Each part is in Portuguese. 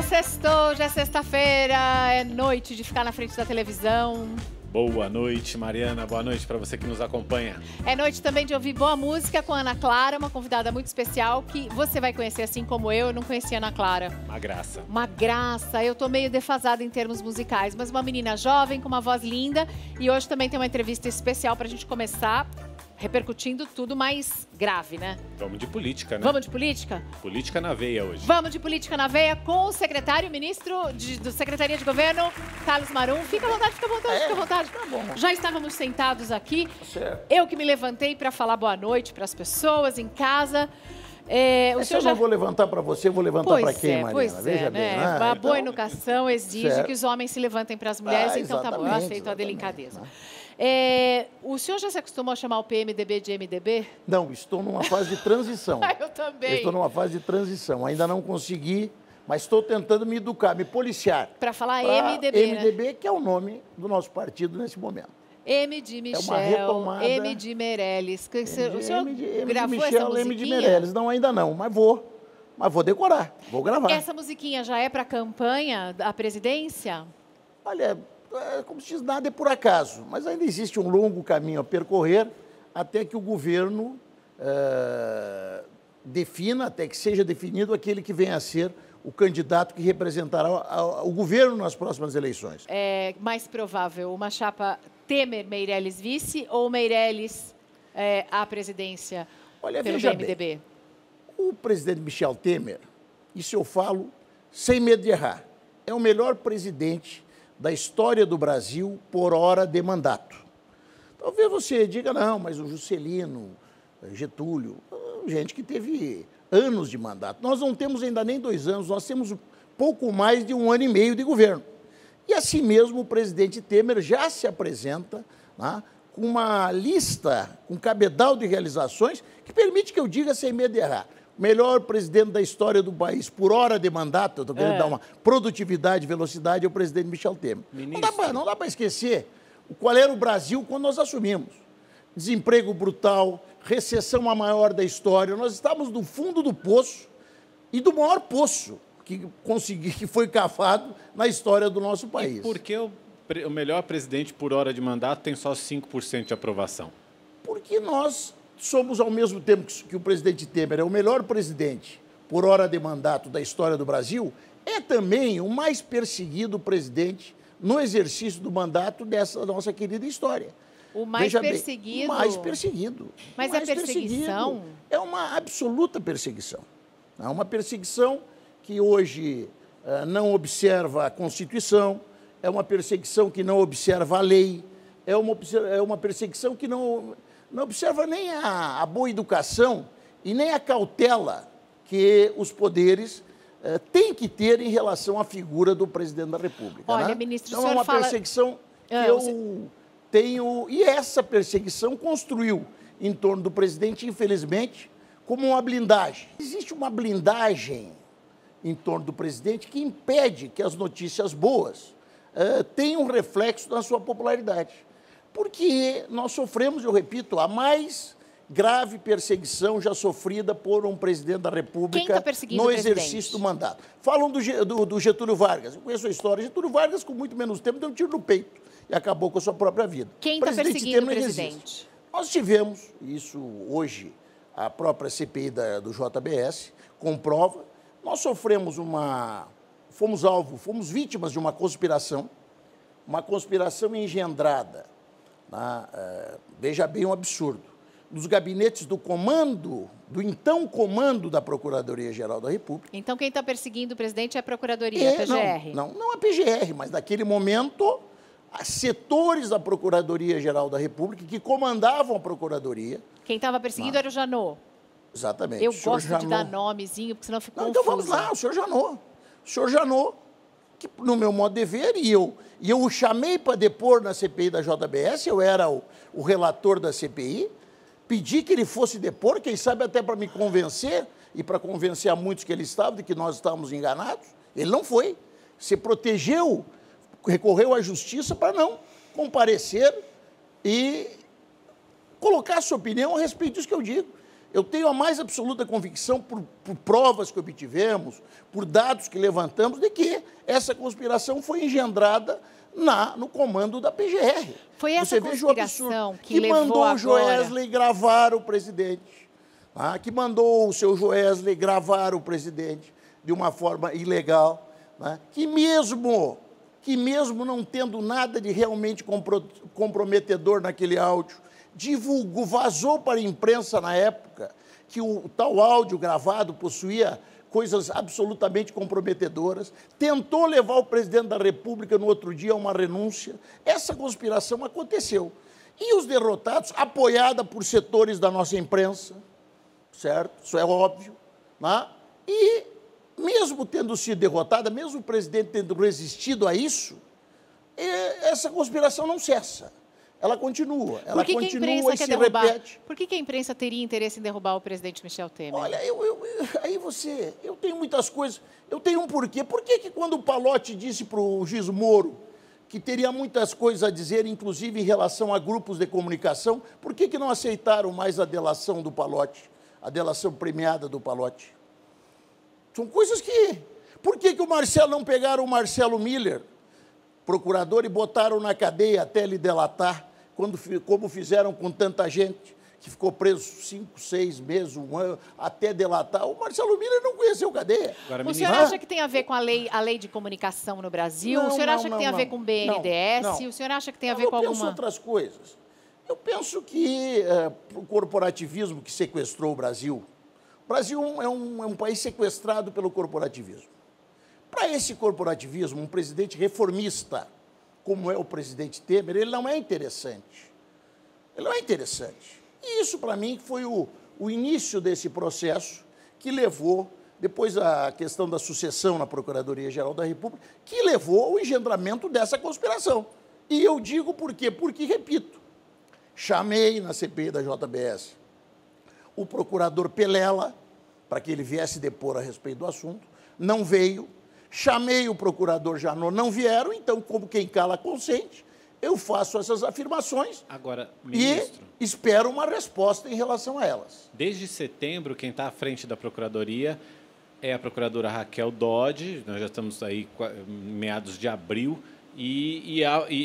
Sextou, já é sexta-feira, é noite de ficar na frente da televisão. Boa noite, Mariana. Boa noite para você que nos acompanha. É noite também de ouvir boa música com a Ana Clara, uma convidada muito especial que você vai conhecer assim como eu não conhecia a Ana Clara. Uma graça. Uma graça. Eu tô meio defasada em termos musicais, mas uma menina jovem com uma voz linda. E hoje também tem uma entrevista especial pra gente começar repercutindo tudo mais grave, né? Vamos de política, né? Vamos de política? Política na veia hoje. Vamos de política na veia com o secretário, ministro da Secretaria de Governo, Carlos Marum. Fica à vontade, fica à vontade, fica à vontade. Tá bom. Já estávamos sentados aqui. Certo. Eu que me levantei para falar boa noite para as pessoas em casa. O senhor eu não vou levantar para você, eu vou levantar para quem, Mariana? Pois Veja bem. né? Né? A boa educação exige certo. que os homens se levantem para as mulheres, então tá bom, eu aceito exatamente, a delicadeza. né? O senhor já se acostumou a chamar o PMDB de MDB? Não, estou numa fase de transição. Eu também. Estou numa fase de transição. Ainda não consegui, mas estou tentando me educar, me policiar. Para falar pra MDB, MDB, né? que é o nome do nosso partido nesse momento. M de Michel, uma retomada. M de Meirelles. O senhor M de gravou Michel, essa musiquinha? M de Meirelles. Não, ainda não, mas vou decorar, vou gravar. Essa musiquinha já é para a campanha da presidência? Olha, como se diz, nada é por acaso, mas ainda existe um longo caminho a percorrer até que o governo defina, até que seja definido aquele que venha a ser o candidato que representará o governo nas próximas eleições. É mais provável uma chapa Temer-Meirelles vice ou Meirelles à presidência Olha, pelo veja PMDB? bem, o presidente Michel Temer, isso eu falo sem medo de errar, é o melhor presidente da história do Brasil por hora de mandato. Talvez você diga, não, mas o Juscelino, Getúlio, gente que teve anos de mandato. Nós não temos ainda nem 2 anos, nós temos pouco mais de 1 ano e meio de governo. E assim mesmo o presidente Temer já se apresenta, né, com uma lista, com um cabedal de realizações que permite que eu diga sem medo de errar. O melhor presidente da história do país por hora de mandato, eu estou querendo dar uma produtividade, velocidade, é o presidente Michel Temer. Não dá para esquecer qual era o Brasil quando nós assumimos. Desemprego brutal, recessão a maior da história. Nós estávamos no fundo do poço e do maior poço que foi cavado na história do nosso país. E por que o melhor presidente por hora de mandato tem só 5% de aprovação? Porque nós somos, ao mesmo tempo que o presidente Temer é o melhor presidente por hora de mandato da história do Brasil, é também o mais perseguido presidente no exercício do mandato dessa nossa querida história. O mais perseguido? O mais perseguido. Mas é perseguição? É uma absoluta perseguição. É uma perseguição que hoje não observa a Constituição, é uma perseguição que não observa a lei, é uma perseguição que não observa nem a boa educação e nem a cautela que os poderes têm que ter em relação à figura do presidente da República. Olha, né? ministro, então, o senhor é uma fala... perseguição que eu tenho... E essa perseguição construiu em torno do presidente, infelizmente, como uma blindagem. Existe uma blindagem em torno do presidente que impede que as notícias boas tenham um reflexo na sua popularidade. Porque nós sofremos, eu repito, a mais grave perseguição já sofrida por um presidente da República no exercício do mandato. Falam do Getúlio Vargas. Eu conheço a história. Getúlio Vargas, com muito menos tempo, deu um tiro no peito e acabou com a sua própria vida. Quem está perseguindo o presidente? Nós tivemos, isso hoje, a própria CPI do JBS comprova, nós sofremos fomos vítimas de uma conspiração engendrada, veja bem um absurdo, nos gabinetes do então comando da Procuradoria-Geral da República. Então quem está perseguindo o presidente é a Procuradoria, a PGR? Não a PGR, mas naquele momento, setores da Procuradoria-Geral da República que comandavam a Procuradoria. Quem estava perseguindo era o Janot. Exatamente. Eu gosto de dar nomezinho, porque senão fica confuso. Então vamos lá, o senhor Janot. O senhor Janot, que no meu modo de ver, e eu o chamei para depor na CPI da JBS, eu era o relator da CPI, pedi que ele fosse depor, quem sabe até para me convencer, e para convencer a muitos que ele estava, de que nós estávamos enganados. Ele não foi. Se protegeu, recorreu à justiça para não comparecer e colocar a sua opinião a respeito disso que eu digo. Eu tenho a mais absoluta convicção, por provas que obtivemos, por dados que levantamos, de que essa conspiração foi engendrada no comando da PGR. Foi essa conspiração que levou mandou agora... o Joesley gravar o presidente, que mandou o seu Joesley gravar o presidente de uma forma ilegal, que mesmo não tendo nada de realmente comprometedor naquele áudio, vazou para a imprensa na época que o tal áudio gravado possuía coisas absolutamente comprometedoras, tentou levar o presidente da República no outro dia a uma renúncia. Essa conspiração aconteceu. E os derrotados, apoiada por setores da nossa imprensa, certo? Isso é óbvio, E, mesmo tendo sido derrotada, mesmo o presidente tendo resistido a isso, essa conspiração não cessa. Ela continua, ela continua e se repete. Por que a imprensa teria interesse em derrubar o presidente Michel Temer? Olha, eu tenho muitas coisas, eu tenho um porquê. Por que quando o Pallotti disse para o juiz Moro que teria muitas coisas a dizer, inclusive em relação a grupos de comunicação, por que não aceitaram mais a delação do Pallotti, a delação premiada do Pallotti? São coisas que... Por que não pegaram o Marcelo Miller, procurador, e botaram na cadeia até ele delatar, como fizeram com tanta gente, que ficou preso 5, 6 meses, 1 ano, até delatar? O Marcelo Miller não conheceu cadeia. O senhor acha que tem a ver com a lei de comunicação no Brasil? O senhor acha que tem a ver com o BNDES? O senhor acha que tem a ver com alguma... Eu penso outras coisas. Eu penso que o corporativismo que sequestrou o Brasil é um país sequestrado pelo corporativismo. Para esse corporativismo, um presidente reformista, como é o presidente Temer, ele não é interessante. Ele não é interessante. E isso, para mim, foi o início desse processo que levou, depois a questão da sucessão na Procuradoria-Geral da República, que levou ao engendramento dessa conspiração. E eu digo por quê? Porque, repito, chamei na CPI da JBS o procurador Pelela para que ele viesse depor a respeito do assunto, não veio. Chamei o procurador Janot, não vieram, então, como quem cala consente, eu faço essas afirmações. Agora, ministro, e espero uma resposta em relação a elas. Desde setembro, quem está à frente da Procuradoria é a procuradora Raquel Dodge, nós já estamos aí em meados de abril, e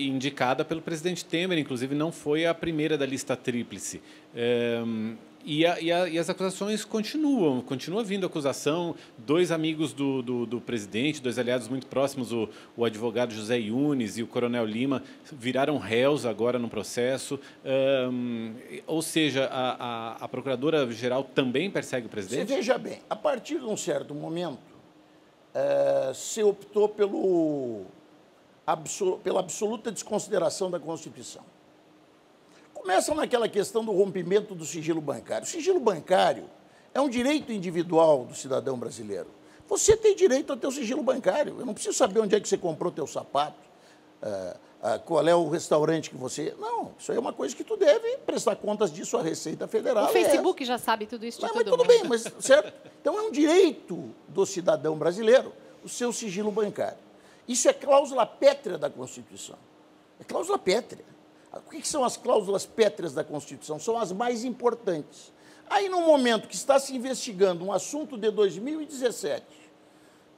indicada pelo presidente Temer, inclusive não foi a primeira da lista tríplice. E as acusações continua vindo acusação. 2 amigos do presidente, 2 aliados muito próximos, o advogado José Yunes e o coronel Lima, viraram réus agora no processo. Ou seja, a procuradora-geral também persegue o presidente? Você veja bem, a partir de um certo momento, se optou pela absoluta desconsideração da Constituição. Começa naquela questão do rompimento do sigilo bancário. O sigilo bancário é um direito individual do cidadão brasileiro. Você tem direito a ter o sigilo bancário. Eu não preciso saber onde é que você comprou teu sapato, qual é o restaurante que você... Não, isso aí é uma coisa que tu deve prestar contas disso à Receita Federal. O Facebook já sabe tudo isso de mas tudo bem, mas certo? Então é um direito do cidadão brasileiro o seu sigilo bancário. Isso é cláusula pétrea da Constituição. É cláusula pétrea. O que são as cláusulas pétreas da Constituição? São as mais importantes. Aí, no momento que está se investigando um assunto de 2017,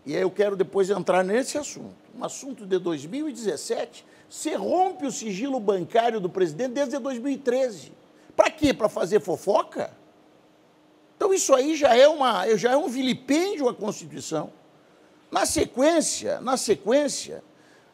e aí eu quero depois entrar nesse assunto, um assunto de 2017, se rompe o sigilo bancário do presidente desde 2013. Para quê? Para fazer fofoca? Então, isso aí já é um vilipêndio à Constituição. Na sequência,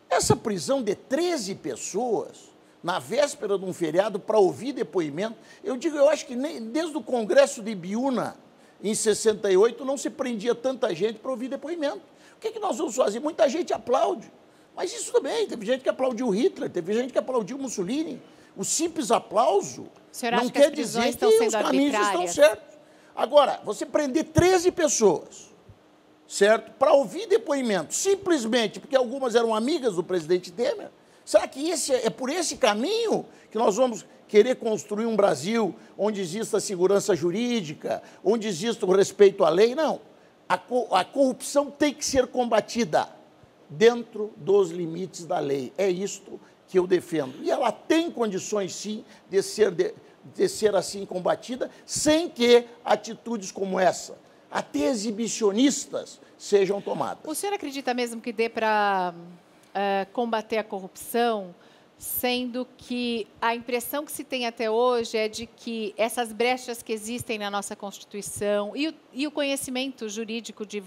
essa prisão de 13 pessoas... na véspera de um feriado, para ouvir depoimento. Eu acho que nem desde o Congresso de Ibiúna, em 68, não se prendia tanta gente para ouvir depoimento. O que nós vamos fazer? Muita gente aplaude. Mas isso também, teve gente que aplaudiu Hitler, teve gente que aplaudiu Mussolini. O simples aplauso não quer dizer que os caminhos estão certos. Agora, você prender 13 pessoas, certo? Para ouvir depoimento, simplesmente porque algumas eram amigas do presidente Temer. Será que é por esse caminho que nós vamos querer construir um Brasil onde exista a segurança jurídica, onde exista o respeito à lei? Não. A corrupção tem que ser combatida dentro dos limites da lei. É isto que eu defendo. E ela tem condições, sim, de ser de ser assim combatida, sem que atitudes como essa, até exibicionistas, sejam tomadas. O senhor acredita mesmo que dê para combater a corrupção, sendo que a impressão que se tem até hoje é de que essas brechas que existem na nossa Constituição e o conhecimento jurídico de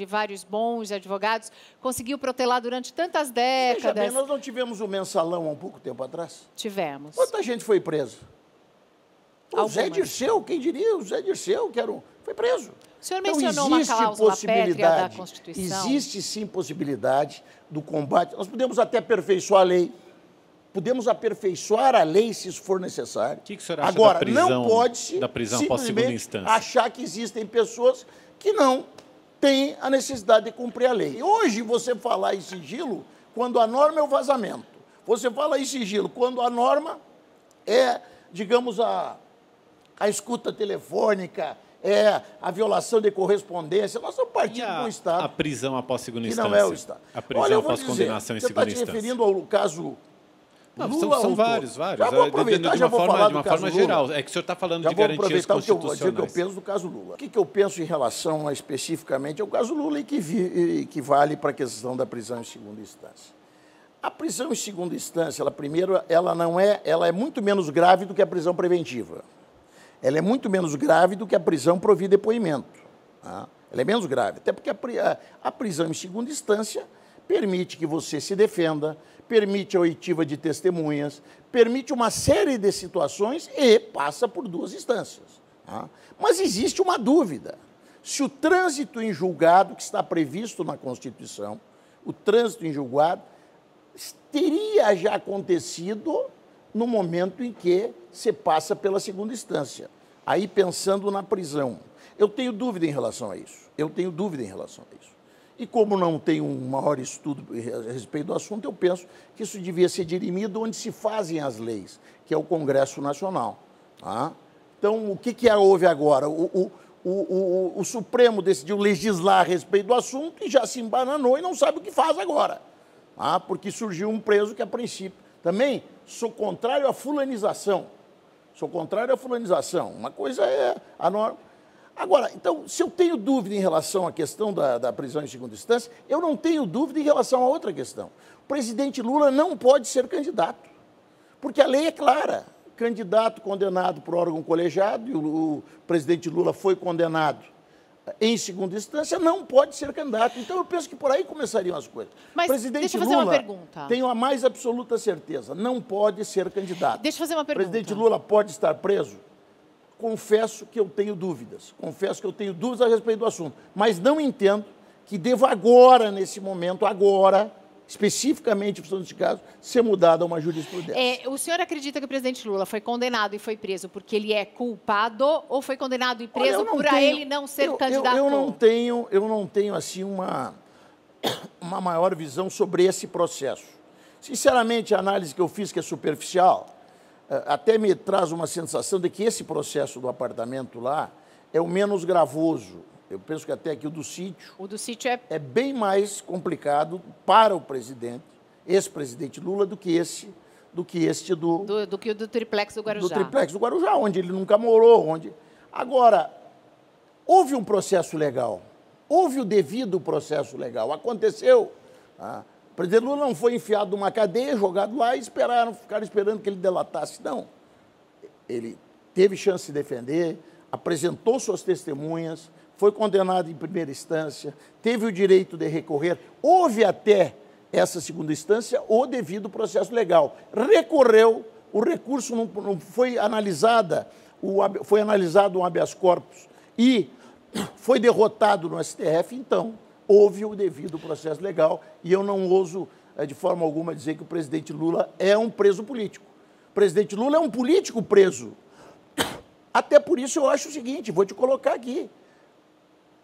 vários bons advogados conseguiu protelar durante tantas décadas? Veja bem, nós não tivemos o mensalão há um pouco tempo atrás? Tivemos. Quanta gente foi presa? O Zé Dirceu, quem diria? O Zé Dirceu, foi preso. O senhor mencionou uma cláusula pétrea da Constituição. Existe sim possibilidade do combate. Nós podemos até aperfeiçoar a lei. Podemos aperfeiçoar a lei se isso for necessário. O que o senhor acha agora, da prisão, não pode-se após segunda instância? achar que existem pessoas que não têm a necessidade de cumprir a lei. E hoje, você falar em sigilo quando a norma é o vazamento. Você fala em sigilo quando a norma é, digamos, a escuta telefônica, é a violação de correspondência. Nós estamos partindo de um Estado. A prisão após segunda que instância? Não é o Estado. A prisão após condenação em segunda instância? Você está te referindo ao caso Lula? São vários. Já vou aproveitar, já vou falar do caso forma Lula. Geral. É que o senhor está falando de garantias constitucionais. Já vou aproveitar o que eu vou dizer o que eu penso do caso Lula. O que eu penso em relação especificamente ao caso Lula e que vale para a questão da prisão em segunda instância. A prisão em segunda instância, ela é muito menos grave do que a prisão preventiva. Ela é muito menos grave do que a prisão por via depoimento. Tá? Ela é menos grave, até porque a prisão em segunda instância permite que você se defenda, permite a oitiva de testemunhas, permite uma série de situações e passa por duas instâncias. Tá? Mas existe uma dúvida. Se o trânsito em julgado, que está previsto na Constituição, o trânsito em julgado, teria já acontecido no momento em que se passa pela segunda instância. Aí, pensando na prisão, eu tenho dúvida em relação a isso. E como não tenho um maior estudo a respeito do assunto, eu penso que isso devia ser dirimido onde se fazem as leis, que é o Congresso Nacional. Tá? Então, o que houve agora? O Supremo decidiu legislar a respeito do assunto e já se embananou e não sabe o que faz agora. Tá? Porque surgiu um preso que, a princípio, também sou contrário à fulanização. Uma coisa é a norma. Agora, então, se eu tenho dúvida em relação à questão da prisão em segunda instância, eu não tenho dúvida em relação a outra questão. O presidente Lula não pode ser candidato, porque a lei é clara. Candidato condenado por órgão colegiado, e o presidente Lula foi condenado em segunda instância, não pode ser candidato. Então, eu penso que por aí começariam as coisas. Mas presidente deixa eu fazer Lula, uma pergunta. Tenho a mais absoluta certeza, não pode ser candidato. Deixa eu fazer uma pergunta. O presidente Lula pode estar preso? Confesso que eu tenho dúvidas. A respeito do assunto. Mas não entendo que deva agora, nesse momento, especificamente nesse caso, ser mudada uma jurisprudência. O senhor acredita que o presidente Lula foi condenado e foi preso porque ele é culpado ou foi condenado e preso ele não ser candidato? Eu não tenho assim uma maior visão sobre esse processo. Sinceramente, a análise que eu fiz, que é superficial, até me traz uma sensação de que esse processo do apartamento lá é o menos gravoso. Eu penso que até aqui o do sítio é bem mais complicado para o presidente, ex-presidente Lula, do que este do triplex do Guarujá. Do triplex do Guarujá, onde ele nunca morou. Agora, houve um processo legal, houve o devido processo legal, aconteceu. O presidente Lula não foi enfiado numa cadeia, jogado lá e ficaram esperando que ele delatasse. Não. Ele teve chance de defender, apresentou suas testemunhas, foi condenado em primeira instância, teve o direito de recorrer, houve até essa segunda instância o devido processo legal. Recorreu, o recurso não foi analisado um habeas corpus e foi derrotado no STF, então houve o devido processo legal e eu não ouso, de forma alguma, dizer que o presidente Lula é um preso político. O presidente Lula é um político preso. Até por isso eu acho o seguinte, vou te colocar aqui.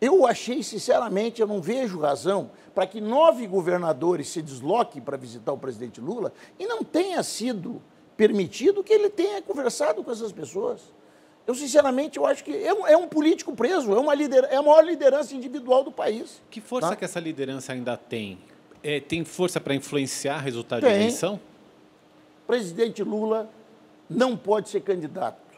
Eu achei, sinceramente, eu não vejo razão para que 9 governadores se desloquem para visitar o presidente Lula e não tenha sido permitido que ele tenha conversado com essas pessoas. Eu, sinceramente, eu acho que é um político preso, é a maior liderança individual do país. Que força que essa liderança ainda tem? Tem força para influenciar o resultado da eleição? O presidente Lula não pode ser candidato.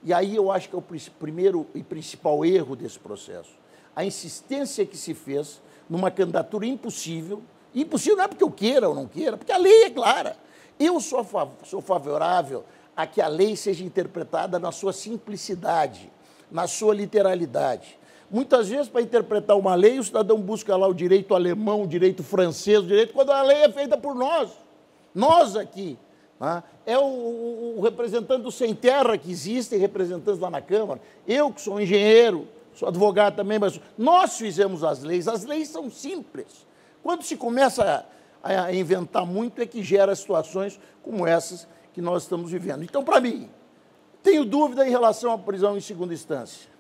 E aí eu acho que é o primeiro e principal erro desse processo. A insistência que se fez numa candidatura impossível. Impossível não é porque eu queira ou não queira, porque a lei é clara. Eu sou favorável a que a lei seja interpretada na sua simplicidade, na sua literalidade. Muitas vezes, para interpretar uma lei, o cidadão busca lá o direito alemão, o direito francês, o direito, quando a lei é feita por nós aqui. Né? É o representante do Sem Terra que existem representantes lá na Câmara. Eu, que sou engenheiro, sou advogado também, mas nós fizemos as leis são simples. Quando se começa a inventar muito, é que gera situações como essas que nós estamos vivendo. Então, para mim, tenho dúvida em relação à prisão em segunda instância.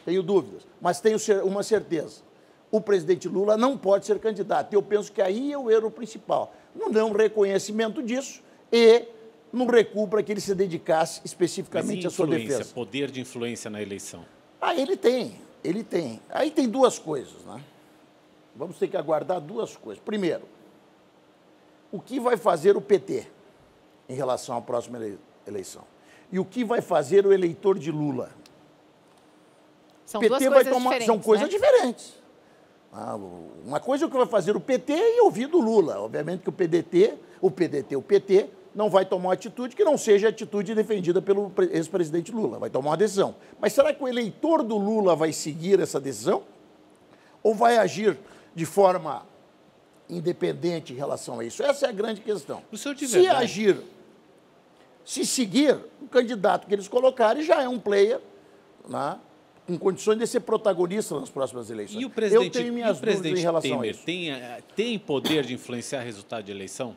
Tenho dúvidas, mas tenho uma certeza. O presidente Lula não pode ser candidato. Eu penso que aí é o erro principal. Não reconhecimento disso e no recuo para que ele se dedicasse especificamente à sua defesa. Poder de influência na eleição. Ah, ele tem. Aí tem duas coisas, né? Vamos ter que aguardar duas coisas. Primeiro, o que vai fazer o PT em relação à próxima eleição? E o que vai fazer o eleitor de Lula? São duas coisas diferentes. São coisas diferentes. Uma coisa é o que vai fazer o PT e ouvir do Lula. Obviamente que o PT não vai tomar uma atitude que não seja a atitude defendida pelo ex-presidente Lula. Vai tomar uma decisão. Mas será que o eleitor do Lula vai seguir essa decisão? Ou vai agir de forma independente em relação a isso? Essa é a grande questão. Se seguir, o candidato que eles colocarem já é um player, né, com condições de ser protagonista nas próximas eleições. E o presidente, eu tenho minhas dúvidas em relação Temer a isso. tem poder de influenciar o resultado de eleição?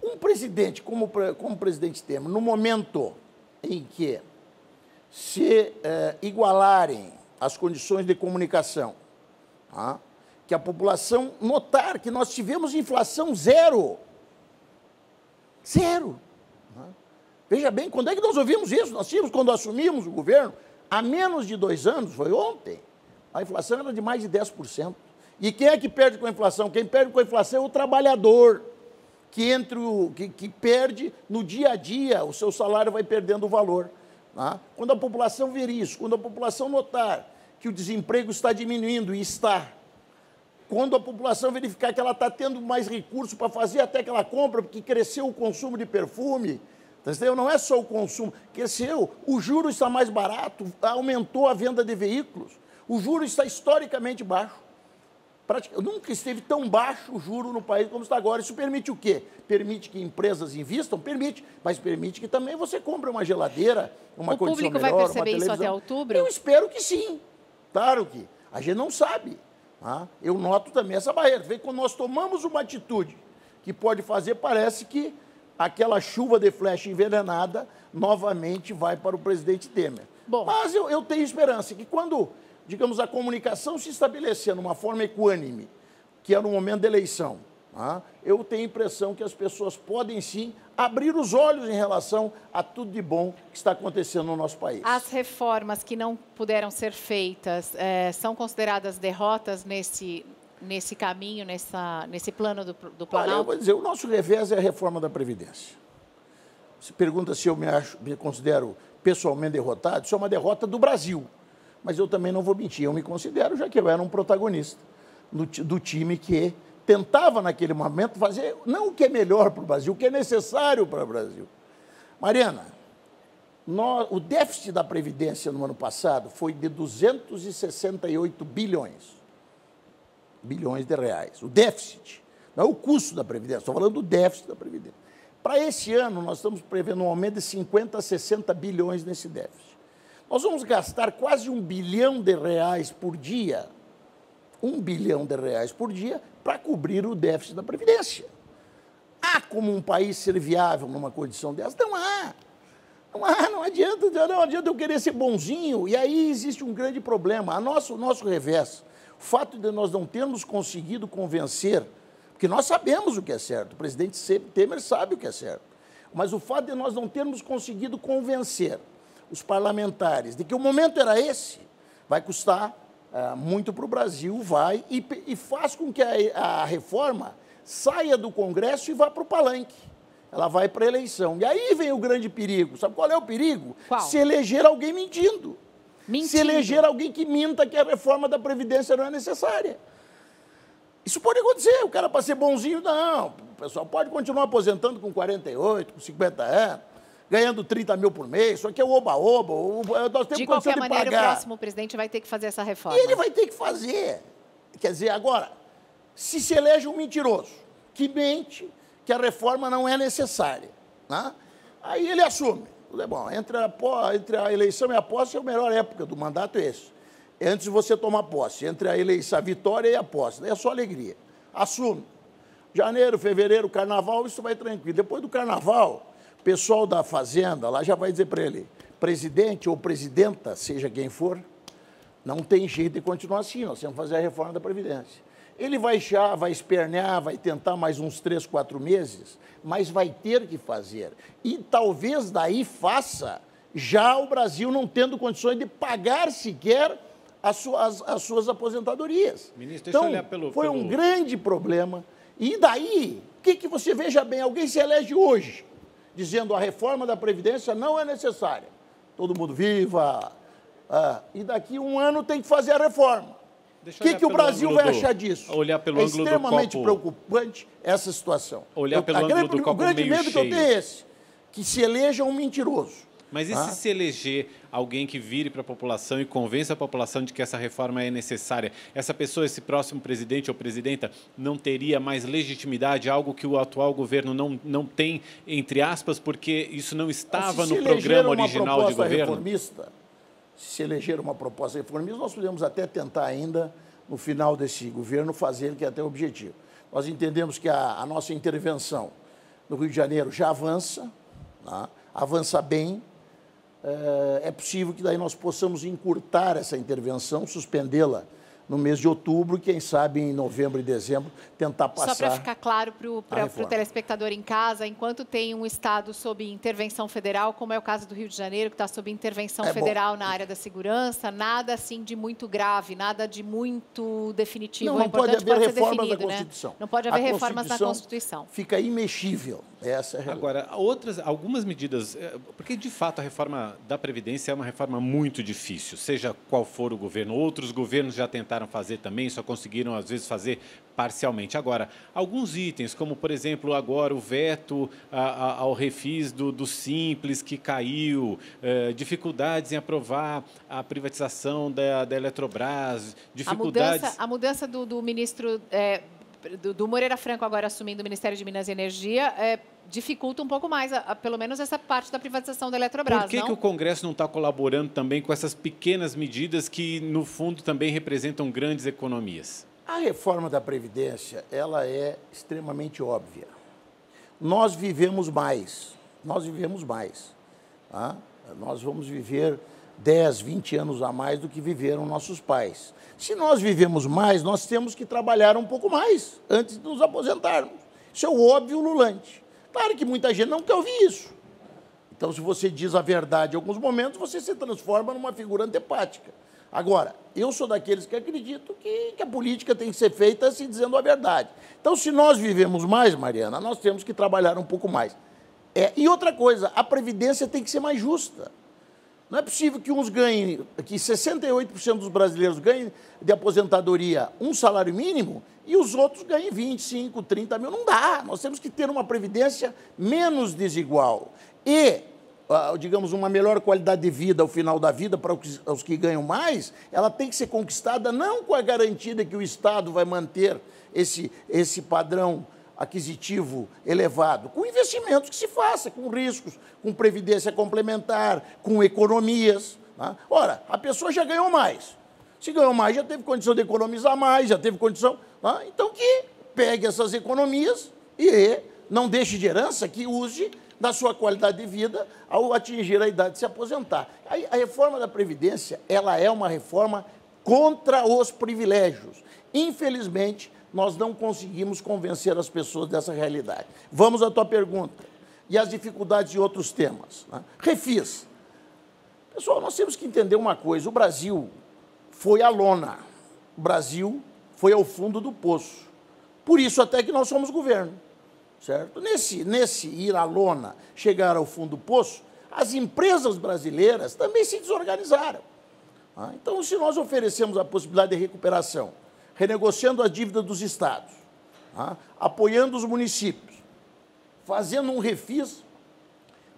Um presidente como o presidente Temer, no momento em que se igualarem as condições de comunicação, tá, que a população notar que nós tivemos inflação zero. Zero. Tá? Veja bem, quando é que nós ouvimos isso? Nós tínhamos, quando assumimos o governo, há menos de 2 anos, foi ontem, a inflação era de mais de 10%. E quem é que perde com a inflação? Quem perde com a inflação é o trabalhador, que perde no dia a dia, o seu salário vai perdendo o valor. Tá? Quando a população ver isso, quando a população notar que o desemprego está diminuindo, e está, quando a população verificar que ela está tendo mais recursos para fazer até aquela compra, porque cresceu o consumo de perfume, entendeu? Não é só o consumo, cresceu, o juro está mais barato, aumentou a venda de veículos, o juro está historicamente baixo. Nunca esteve tão baixo o juro no país como está agora. Isso permite o quê? Permite que empresas invistam? Permite, mas permite que também você compre uma geladeira, uma condição melhor, uma televisão. O público vai perceber isso até outubro? Eu espero que sim. Claro que a gente não sabe. Tá? Eu noto também essa barreira. Vê, quando nós tomamos uma atitude que pode fazer, parece que aquela chuva de flecha envenenada novamente vai para o presidente Temer. Bom. Mas eu tenho esperança que quando, digamos, a comunicação se estabelecer numa forma equânime, que é no momento da eleição, tá? Eu tenho a impressão que as pessoas podem sim abrir os olhos em relação a tudo de bom que está acontecendo no nosso país. As reformas que não puderam ser feitas são consideradas derrotas nesse caminho, nesse plano do Planalto? Olha, eu vou dizer, o nosso revés é a reforma da Previdência. Se pergunta se eu me considero pessoalmente derrotado, isso é uma derrota do Brasil. Mas eu também não vou mentir, eu me considero, já que eu era um protagonista do time que tentava, naquele momento, fazer não o que é melhor para o Brasil, o que é necessário para o Brasil. Mariana, o déficit da Previdência no ano passado foi de 268 bilhões de reais. O déficit, não é o custo da Previdência, estou falando do déficit da Previdência. Para esse ano, nós estamos prevendo um aumento de 50 a 60 bilhões nesse déficit. Nós vamos gastar quase R$1 bilhão por dia, R$1 bilhão por dia, para cobrir o déficit da Previdência. Há como um país ser viável numa condição dessa? Não há. Não adianta eu querer ser bonzinho. E aí existe um grande problema. O nosso revés, o fato de nós não termos conseguido convencer, porque nós sabemos o que é certo, o presidente Temer sabe o que é certo, mas o fato de nós não termos conseguido convencer os parlamentares de que o momento era esse, vai custar muito para o Brasil, e faz com que a reforma saia do Congresso e vá para o palanque. ela vai para a eleição. E aí vem o grande perigo. Sabe qual é o perigo? Qual? Se eleger alguém mentindo. Mentindo. Se eleger alguém que minta que a reforma da Previdência não é necessária. Isso pode acontecer. O cara, para ser bonzinho, não. O pessoal pode continuar aposentando com 48, com 50 anos, ganhando 30 mil por mês. Isso aqui é o oba-oba. Nós temos De condição qualquer maneira, o pagar. próximo presidente vai ter que fazer essa reforma. E ele vai ter que fazer. Quer dizer, agora, se elege um mentiroso que mente que a reforma não é necessária, né? Aí ele assume. Tudo é bom. Entre a eleição e a posse, a melhor época do mandato é esse. É antes de você tomar posse. Entre a eleição, a vitória e a posse. Daí é só alegria. Assume. Janeiro, fevereiro, carnaval, isso vai tranquilo. Depois do carnaval, o pessoal da Fazenda lá já vai dizer para ele, presidente ou presidenta, seja quem for, não tem jeito de continuar assim, nós temos que fazer a reforma da Previdência. Ele vai espernear, vai tentar mais uns 3, 4 meses, mas vai ter que fazer. E talvez daí faça já o Brasil não tendo condições de pagar sequer as suas aposentadorias. Ministro, deixa então, eu olhar pelo... foi um grande problema. E daí, o que você veja bem, alguém se elege hoje, dizendo a reforma da Previdência não é necessária. Todo mundo viva. E daqui um ano tem que fazer a reforma. O que o Brasil vai achar disso? Olhar pelo ângulo do copo... É extremamente preocupante essa situação. Olhar pelo ângulo do copo meio cheio. O grande medo que eu tenho é esse, que se eleja um mentiroso. Mas e se eleger alguém que vire para a população e convença a população de que essa reforma é necessária? Essa pessoa, esse próximo presidente ou presidenta, não teria mais legitimidade, algo que o atual governo não tem, entre aspas, porque isso não estava no programa original de governo? Se eleger uma proposta reformista, nós podemos até tentar ainda, no final desse governo, fazer, que é até o objetivo. Nós entendemos que a nossa intervenção no Rio de Janeiro já avança, né? Avança bem. É possível que daí nós possamos encurtar essa intervenção, suspendê-la no mês de outubro, quem sabe em novembro e dezembro, tentar passar... Só para ficar claro para o telespectador em casa, enquanto tem um Estado sob intervenção federal, como é o caso do Rio de Janeiro, que está sob intervenção federal na área da segurança, nada assim de muito grave, nada de muito definitivo. Não pode haver reformas na Constituição. Não pode haver reformas na Constituição. Fica imexível. Essa é a Agora, algumas medidas... Porque, de fato, a reforma da Previdência é uma reforma muito difícil, seja qual for o governo. Outros governos já tentaram fazer também, só conseguiram, às vezes, fazer parcialmente. Agora, alguns itens, como, por exemplo, agora o veto ao refis do Simples, que caiu, dificuldades em aprovar a privatização da Eletrobras, dificuldades... A mudança do ministro... do Moreira Franco agora assumindo o Ministério de Minas e Energia, dificulta um pouco mais, pelo menos essa parte da privatização da Eletrobras, Por que o Congresso não está colaborando também com essas pequenas medidas que, no fundo, também representam grandes economias? A reforma da Previdência, ela é extremamente óbvia. Nós vivemos mais. Tá? Nós vamos viver 10, 20 anos a mais do que viveram nossos pais. Se nós vivemos mais, nós temos que trabalhar um pouco mais antes de nos aposentarmos. Isso é o óbvio ululante. Claro que muita gente não quer ouvir isso. Então, se você diz a verdade em alguns momentos, você se transforma numa figura antipática. Agora, eu sou daqueles que acreditam que a política tem que ser feita assim, dizendo a verdade. Então, se nós vivemos mais, Mariana, nós temos que trabalhar um pouco mais. E outra coisa, a Previdência tem que ser mais justa. Não é possível que uns ganhem, que 68% dos brasileiros ganhem de aposentadoria um salário mínimo e os outros ganhem 25, 30 mil. Não dá. Nós temos que ter uma previdência menos desigual e, digamos, uma melhor qualidade de vida ao final da vida para os que ganham mais. Ela tem que ser conquistada não com a garantia de que o Estado vai manter esse padrão aquisitivo elevado, com investimentos que se faça, com riscos, com previdência complementar, com economias. Né? Ora, a pessoa já ganhou mais. Se ganhou mais, já teve condição de economizar mais, já teve condição... Né? Então, que pegue essas economias e não deixe de herança, que use da sua qualidade de vida ao atingir a idade de se aposentar. A reforma da Previdência, ela é uma reforma contra os privilégios. Infelizmente, nós não conseguimos convencer as pessoas dessa realidade. Vamos à tua pergunta. E as dificuldades de outros temas. Né? Refis. Pessoal, nós temos que entender uma coisa. O Brasil foi à lona. O Brasil foi ao fundo do poço. Por isso até que nós somos governo. certo? Nesse ir à lona, chegar ao fundo do poço, as empresas brasileiras também se desorganizaram. Então, se nós oferecemos a possibilidade de recuperação, renegociando a dívida dos estados, apoiando os municípios, fazendo um refis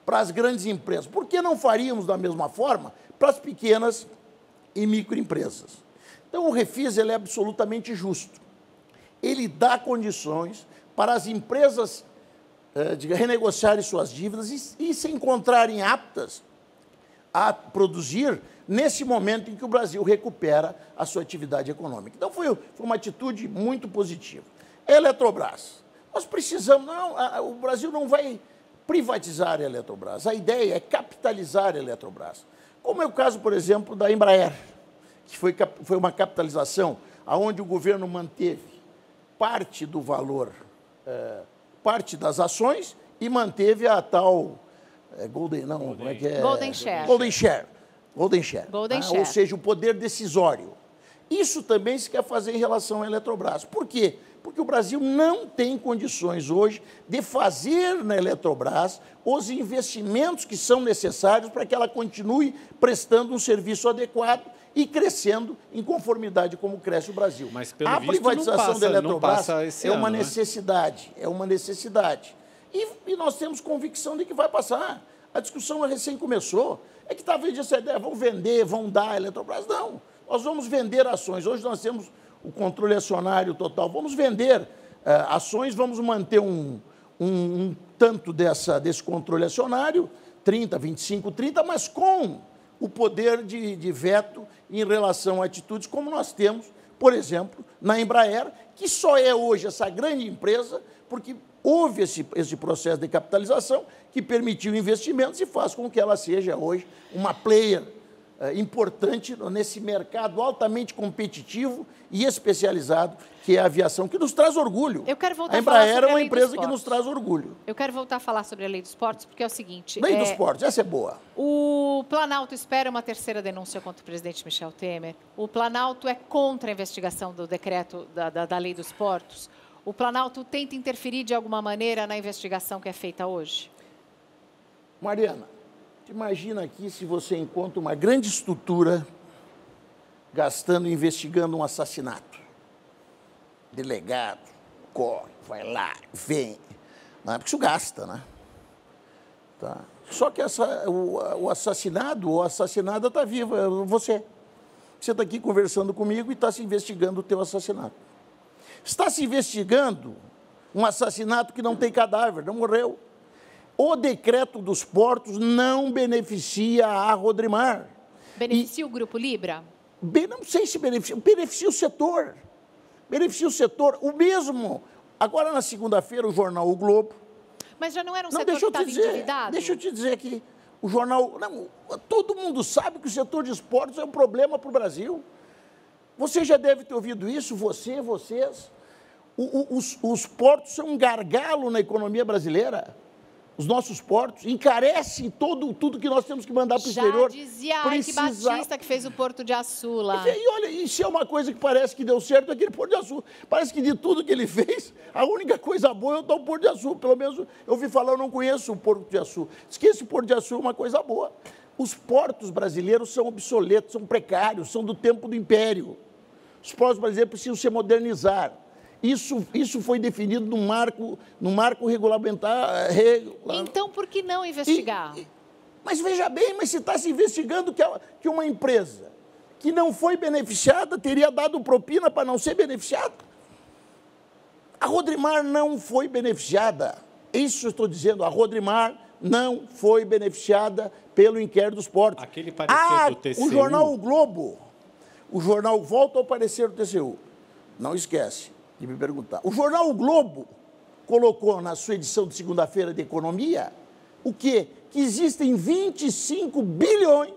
para as grandes empresas, por que não faríamos da mesma forma para as pequenas e microempresas? Então, o refis ele é absolutamente justo. Ele dá condições para as empresas renegociarem suas dívidas e se encontrarem aptas a produzir nesse momento em que o Brasil recupera a sua atividade econômica. Então, foi uma atitude muito positiva. Eletrobras. Nós precisamos... o Brasil não vai privatizar a Eletrobras. A ideia é capitalizar a Eletrobras. Como é o caso, por exemplo, da Embraer, que foi uma capitalização onde o governo manteve parte do valor, parte das ações e manteve a tal Golden Share. Golden Share. Ou seja, o poder decisório. Isso também se quer fazer em relação à Eletrobras. Por quê? Porque o Brasil não tem condições hoje de fazer na Eletrobras os investimentos que são necessários para que ela continue prestando um serviço adequado e crescendo em conformidade como cresce o Brasil. Mas, pelo a visto, privatização da Eletrobras é uma necessidade, é uma necessidade. E nós temos convicção de que vai passar. A discussão recém começou. É que talvez essa ideia, vão vender, vão dar a Eletrobras. Não, nós vamos vender ações. Hoje nós temos o controle acionário total. Vamos vender ações, vamos manter um tanto desse controle acionário, 30, 25, 30, mas com o poder de veto em relação a atitudes como nós temos, por exemplo, na Embraer, que só é hoje essa grande empresa porque houve esse processo de capitalização que permitiu investimentos e faz com que ela seja hoje uma player importante nesse mercado altamente competitivo e especializado, que é a aviação, que nos traz orgulho. Eu quero voltar a Embraer a falar sobre é uma empresa que nos traz orgulho. Eu quero voltar a falar sobre a Lei dos Portos, porque é o seguinte... Lei dos Portos, essa é boa. O Planalto espera uma terceira denúncia contra o presidente Michel Temer. O Planalto é contra a investigação do decreto da Lei dos Portos. O Planalto tenta interferir de alguma maneira na investigação que é feita hoje? Mariana, imagina aqui se você encontra uma grande estrutura investigando um assassinato. Delegado, corre, vai lá, vem. Não é porque isso gasta, né? Tá. Só que o assassinado ou a assassinada está viva, é você. Você está aqui conversando comigo e está se investigando o teu assassinato. Está se investigando um assassinato que não tem cadáver, não morreu. O decreto dos portos não beneficia a Rodrimar. Beneficia o Grupo Libra? Não sei se beneficia o setor. Beneficia o setor. O mesmo. Agora, na segunda-feira, o jornal O Globo... Mas já não era um setor que estava endividado? Deixa eu te dizer que o jornal... Não, todo mundo sabe que o setor de esportes é um problema para o Brasil. Você já deve ter ouvido isso, vocês. Os portos são um gargalo na economia brasileira. Os nossos portos encarecem tudo que nós temos que mandar para o exterior. Já dizia Ike Batista, que fez o Porto de Açu lá. E olha, isso é uma coisa que parece que deu certo, aquele Porto de Açu. Parece que de tudo que ele fez, a única coisa boa é o tal Porto de Açu. Pelo menos eu ouvi falar, eu não conheço o Porto de Açu. Diz que esse Porto de Açu é uma coisa boa. Os portos brasileiros são obsoletos, são precários, são do tempo do Império. Os portos brasileiros precisam se modernizar. Isso foi definido no marco regulamentar. Então, por que não investigar? Mas veja bem, mas se está se investigando que uma empresa que não foi beneficiada teria dado propina para não ser beneficiada. A Rodrimar não foi beneficiada. Isso eu estou dizendo, a Rodrimar não foi beneficiada pelo inquérito dos portos. Aquele parecer do TCU... O jornal O Globo, volta ao parecer do TCU. Não esquece de me perguntar. O jornal O Globo colocou na sua edição de segunda-feira de Economia o quê? Que existem 25 bilhões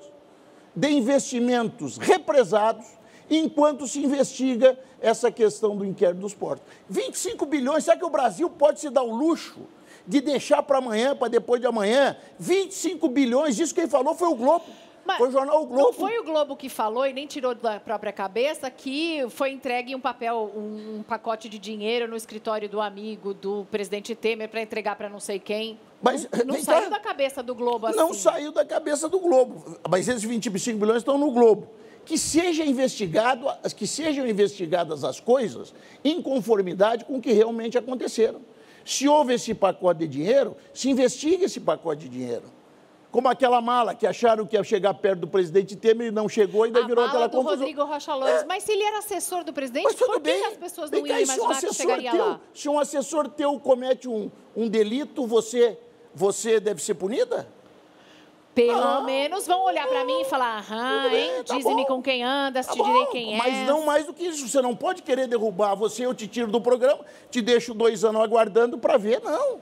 de investimentos represados enquanto se investiga essa questão do inquérito dos portos. 25 bilhões, será que o Brasil pode se dar o luxo de deixar para amanhã, para depois de amanhã, 25 bilhões, isso quem falou foi o Globo. Foi o jornal O Globo. Não foi o Globo que falou e nem tirou da própria cabeça que foi entregue um pacote de dinheiro no escritório do amigo do presidente Temer para entregar para não sei quem. Mas, não saiu da cabeça do Globo assim. Não saiu da cabeça do Globo. Mas esses 25 bilhões estão no Globo. Que sejam investigadas as coisas em conformidade com o que realmente aconteceram. Se houve esse pacote de dinheiro, se investigue esse pacote de dinheiro. Como aquela mala que acharam que ia chegar perto do presidente Temer e não chegou e daí virou aquela confusão. Rodrigo Rocha Loures. Mas se ele era assessor do presidente, por que as pessoas não iam imaginar que chegaria lá? Se um assessor teu comete um delito, você deve ser punida? Pelo menos vão olhar para mim e falar, dize-me com quem andas, te direi quem é. Mas não mais do que isso. Você não pode querer derrubar você, eu te tiro do programa, te deixo 2 anos aguardando para ver, não.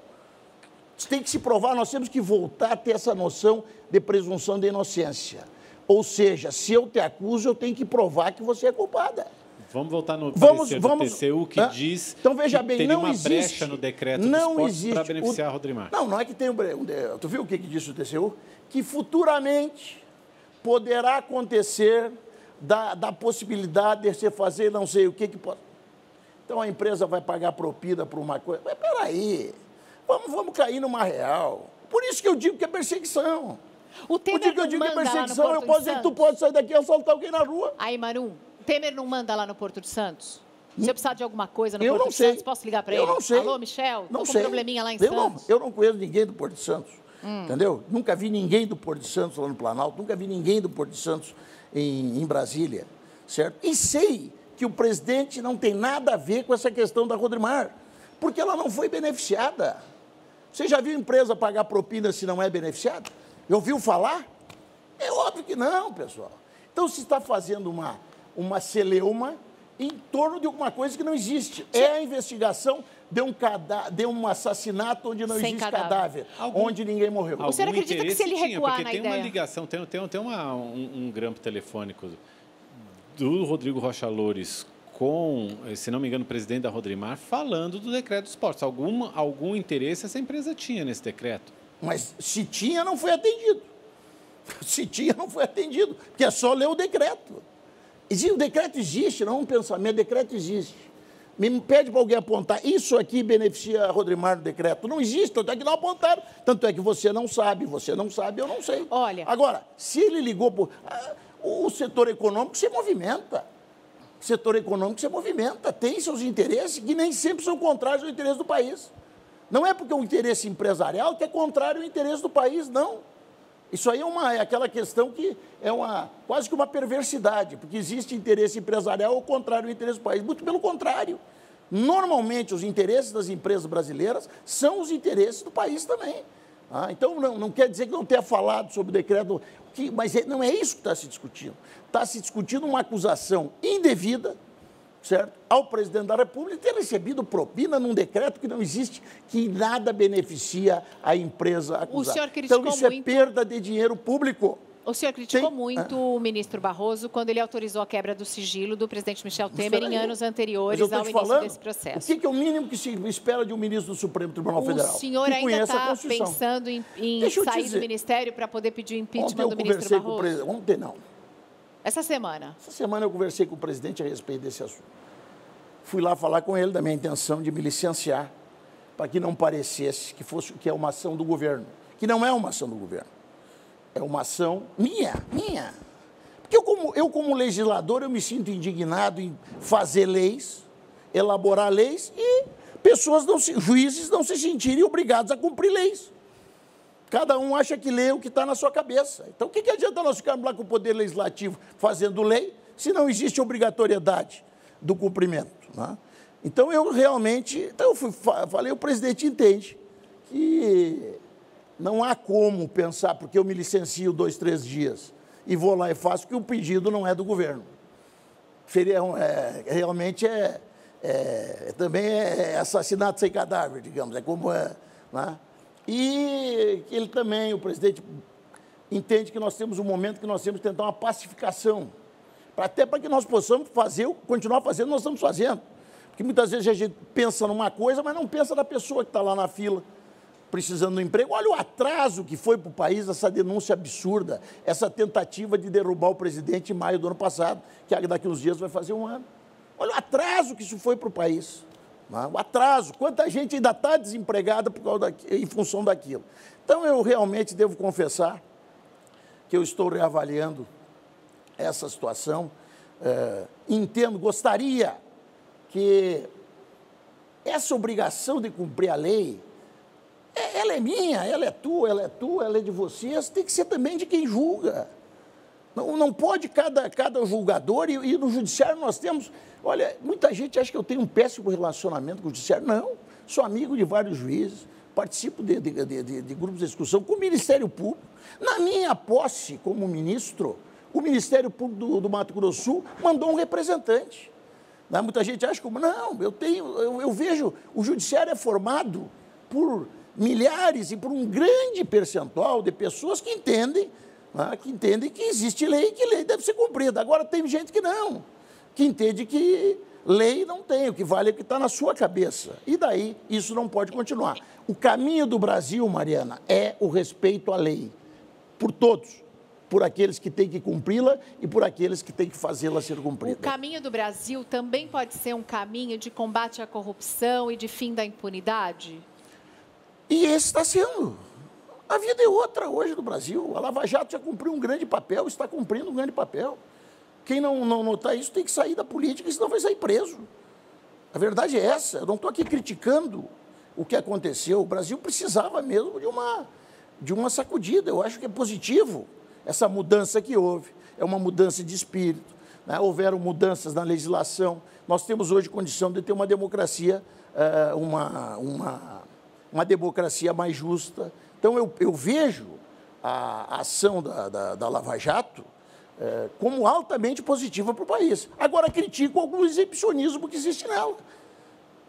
Tem que se provar, nós temos que voltar a ter essa noção de presunção de inocência. Ou seja, se eu te acuso, eu tenho que provar que você é culpada. Vamos voltar no parecer do TCU que diz então, veja bem, teria não uma existe, brecha no decreto dos portos para beneficiar a Rodrimar. Não é que tem tu viu o que disse o TCU? Que futuramente poderá acontecer da possibilidade de você fazer não sei o que pode. Então a empresa vai pagar propina por uma coisa. Mas peraí. Vamos cair numa real. Por isso que eu digo que é perseguição. O Temer não manda lá no Porto eu posso dizer que tu pode sair daqui e assaltar alguém na rua. Aí, Marum, o Temer não manda lá no Porto de Santos? Se eu precisar de alguma coisa no Porto de Santos, posso ligar para ele? Eu não sei. Alô, Michel? Tô com um probleminha lá em Santos. Eu não conheço ninguém do Porto de Santos. Entendeu? Nunca vi ninguém do Porto de Santos lá no Planalto, nunca vi ninguém do Porto de Santos em Brasília, certo? E sei que o presidente não tem nada a ver com essa questão da Rodrimar, porque ela não foi beneficiada. Você já viu empresa pagar propina se não é beneficiada? Ouviu falar? É óbvio que não, pessoal. Então, se está fazendo uma celeuma em torno de alguma coisa que não existe. É a investigação de um assassinato onde não existe cadáver, onde ninguém morreu. O senhor acredita que se ele recuar na ideia... Tem uma ligação, tem um grampo telefônico do Rodrigo Rocha Loures com, se não me engano, o presidente da Rodrimar, falando do decreto dos portos. Algum interesse essa empresa tinha nesse decreto? Mas se tinha, não foi atendido. Se tinha, não foi atendido, porque é só ler o decreto. O decreto existe, não é um pensamento, o decreto existe. Me pede para alguém apontar, isso aqui beneficia a Rodrimar no decreto. Não existe, tanto é que não apontaram. Tanto é que você não sabe, eu não sei. Olha. Agora, se ele ligou, o setor econômico se movimenta. O setor econômico se movimenta, tem seus interesses que nem sempre são contrários ao interesse do país. Não é porque o interesse empresarial que é contrário ao interesse do país, não. Isso aí é aquela questão que é quase que uma perversidade, porque existe interesse empresarial ao contrário do interesse do país. Muito pelo contrário. Normalmente, os interesses das empresas brasileiras são os interesses do país também. Então, não quer dizer que não tenha falado sobre o decreto, mas não é isso que está se discutindo. Está se discutindo uma acusação indevida, certo, ao presidente da República ter recebido propina num decreto que não existe, que nada beneficia a empresa acusada. O senhor criticou então, isso é perda de dinheiro público. O senhor criticou muito o ministro Barroso quando ele autorizou a quebra do sigilo do presidente Michel Temer em anos anteriores ao início desse processo. O que é o mínimo que se espera de um ministro do Supremo Tribunal Federal? O senhor ainda está pensando em sair do ministério para poder pedir o impeachment do ministro Barroso? Ontem não. Essa semana? Essa semana eu conversei com o presidente a respeito desse assunto. Fui lá falar com ele da minha intenção de me licenciar para que não parecesse que é uma ação do governo, que não é uma ação do governo. É uma ação minha. Porque eu como legislador, eu me sinto indignado em fazer leis, elaborar leis e juízes não se sentirem obrigados a cumprir leis. Cada um acha que lê o que está na sua cabeça. Então, o que adianta nós ficarmos lá com o Poder Legislativo fazendo lei se não existe obrigatoriedade do cumprimento? Né? Então, eu realmente... falei, o presidente entende que não há como pensar, porque eu me licencio 2, 3 dias e vou lá e faço, que o pedido não é do governo. Seria realmente também é assassinato sem cadáver, digamos, é como é. Né? E ele também, o presidente, entende que nós temos um momento que nós temos que tentar uma pacificação, até para que nós possamos continuar fazendo o que nós estamos fazendo. Porque muitas vezes a gente pensa numa coisa, mas não pensa na pessoa que está lá na fila, precisando de emprego. Olha o atraso que foi para o país essa denúncia absurda, essa tentativa de derrubar o presidente em maio do ano passado, que daqui a uns dias vai fazer um ano. Olha o atraso que isso foi para o país. O atraso, quanta gente ainda está desempregada em função daquilo. Então, eu realmente devo confessar que eu estou reavaliando essa situação. Entendo, gostaria que essa obrigação de cumprir a lei, ela é minha, ela é tua, ela é de vocês, tem que ser também de quem julga. Não pode cada julgador, e no judiciário nós temos... Olha, muita gente acha que eu tenho um péssimo relacionamento com o judiciário. Não, sou amigo de vários juízes, participo de grupos de discussão com o Ministério Público. Na minha posse como ministro, o Ministério Público do Mato Grosso do Sul mandou um representante. Muita gente acha que... Não, eu vejo, o judiciário é formado por milhares e por um grande percentual de pessoas que entendem que existe lei e que lei deve ser cumprida. Agora, tem gente que não, que entende que lei não tem, o que vale é o que está na sua cabeça. E daí, isso não pode continuar. O caminho do Brasil, Mariana, é o respeito à lei, por todos, por aqueles que têm que cumpri-la e por aqueles que têm que fazê-la ser cumprida. O caminho do Brasil também pode ser um caminho de combate à corrupção e de fim da impunidade? E esse está sendo. A vida é outra hoje no Brasil. A Lava Jato já cumpriu um grande papel, está cumprindo um grande papel. Quem não notar isso tem que sair da política, senão vai sair preso. A verdade é essa. Eu não estou aqui criticando o que aconteceu. O Brasil precisava mesmo de uma sacudida. Eu acho que é positivo essa mudança que houve. É uma mudança de espírito. Houveram mudanças na legislação. Nós temos hoje condição de ter uma democracia, uma democracia mais justa. Então, eu vejo a ação da Lava Jato como altamente positiva para o país. Agora, critico algum exibicionismo que existe nela.